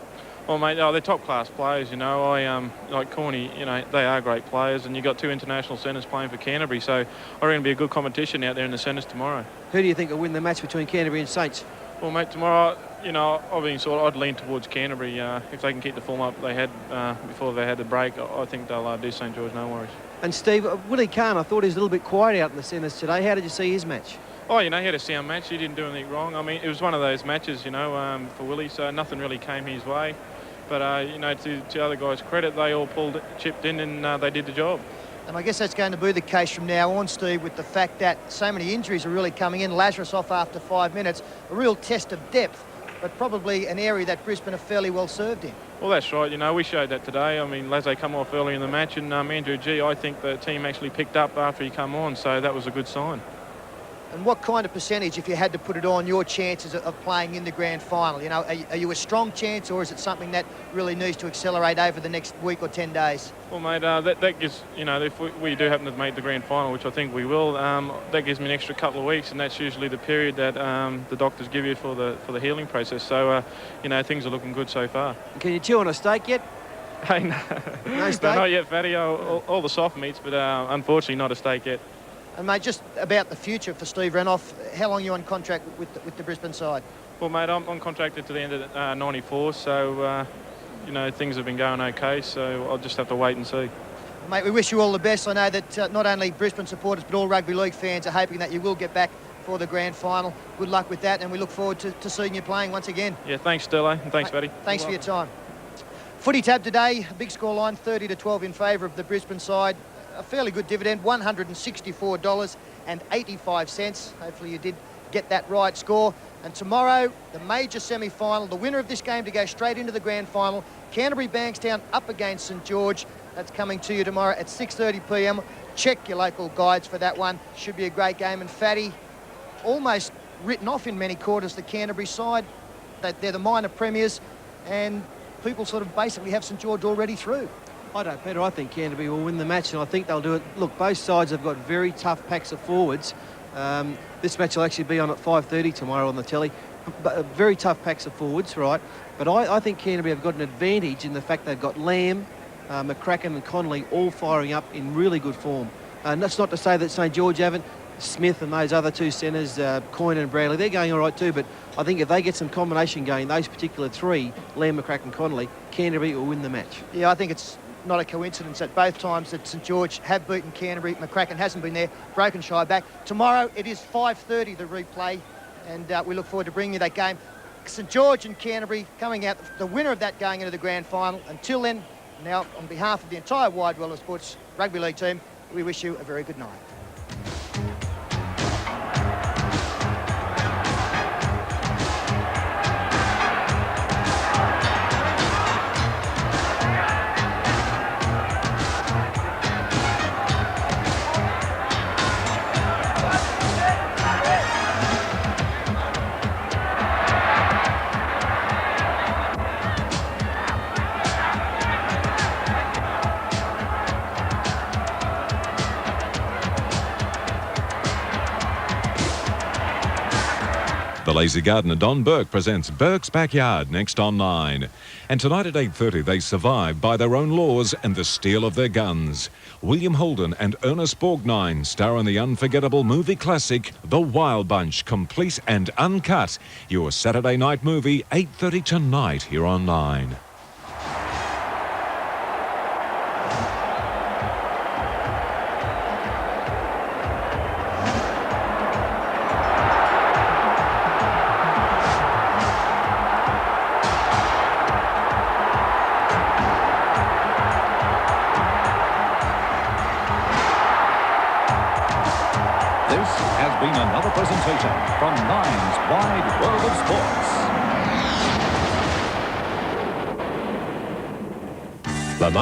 Well, mate, they're top-class players, you know. Like Corny, you know, they are great players, and you've got 2 international centres playing for Canterbury, so I reckon it'll be a good competition out there in the centres tomorrow. Who do you think will win the match between Canterbury and Saints? Well, mate, tomorrow, you know, I'd lean towards Canterbury. If they can keep the form up they had before they had the break, I think they'll do St George, no worries. And Steve, Willie Kahn, I thought he was a little bit quiet out in the centres today. How did you see his match? Oh, you know, he had a sound match. He didn't do anything wrong. I mean, it was one of those matches, you know, for Willie, so nothing really came his way. But, you know, to other guys' credit, they all chipped in and they did the job. And I guess that's going to be the case from now on, Steve, with the fact that so many injuries are really coming in. Lazarus off after 5 minutes, a real test of depth, but probably an area that Brisbane are fairly well served in. Well, that's right. You know, we showed that today. I mean, Lazo come off early in the match, and Andrew G, I think the team actually picked up after he come on, so that was a good sign. And what kind of percentage, if you had to put it on, your chances of playing in the grand final? You know, are you a strong chance, or is it something that really needs to accelerate over the next week or 10 days? Well, mate, that gives, you know, if we do happen to make the grand final, which I think we will, that gives me an extra couple of weeks, and that's usually the period that the doctors give you for the healing process. So, you know, things are looking good so far. Can you chew on a steak yet? Hey, no. No steak? No, not yet, Fatty. All the soft meats, but unfortunately not a steak yet. And, mate, just about the future for Steve Renouf, how long are you on contract with the Brisbane side? Well, mate, I'm contracted to the end of 94, so, you know, things have been going okay, so I'll just have to wait and see. Mate, we wish you all the best. I know that not only Brisbane supporters but all rugby league fans are hoping that you will get back for the grand final. Good luck with that, and we look forward to seeing you playing once again. Yeah, thanks, Stello, and thanks, Fatty. Thanks for your time. Footy tab today, a big scoreline, 30-12 in favour of the Brisbane side. A fairly good dividend, $164.85. Hopefully you did get that right score. And tomorrow, the major semi-final, the winner of this game to go straight into the grand final, Canterbury Bankstown up against St George. That's coming to you tomorrow at 6:30 p.m. Check your local guides for that one. Should be a great game. And Fatty, almost written off in many quarters, the Canterbury side. They're the minor premiers, and people sort of basically have St George already through. I don't, Peter. I think Canterbury will win the match, and I think they'll do it. Look, both sides have got very tough packs of forwards. This match will actually be on at 5:30 tomorrow on the telly. Very tough packs of forwards, right? But I think Canterbury have got an advantage in the fact they've got Lamb, McCracken and Connolly all firing up in really good form. And that's not to say that St George haven't. Smith and those other two centres, Coyne and Bradley, they're going all right too, but I think if they get some combination going, those particular three, Lamb, McCracken, Connolly, Canterbury will win the match. Yeah, I think it's not a coincidence that both times that St George have beaten Canterbury, McCracken hasn't been there, broken shy back. Tomorrow it is 5:30, the replay, and we look forward to bringing you that game. St George and Canterbury coming out, the winner of that going into the grand final. Until then, now on behalf of the entire Wide World of Sports Rugby League team, we wish you a very good night. The Lazy Gardener Don Burke presents Burke's Backyard next on 9. And tonight at 8:30 they survive by their own laws and the steel of their guns. William Holden and Ernest Borgnine star in the unforgettable movie classic The Wild Bunch, complete and uncut. Your Saturday night movie, 8:30 tonight here on 9. This has been another presentation from Nine's Wide World of Sports. The 90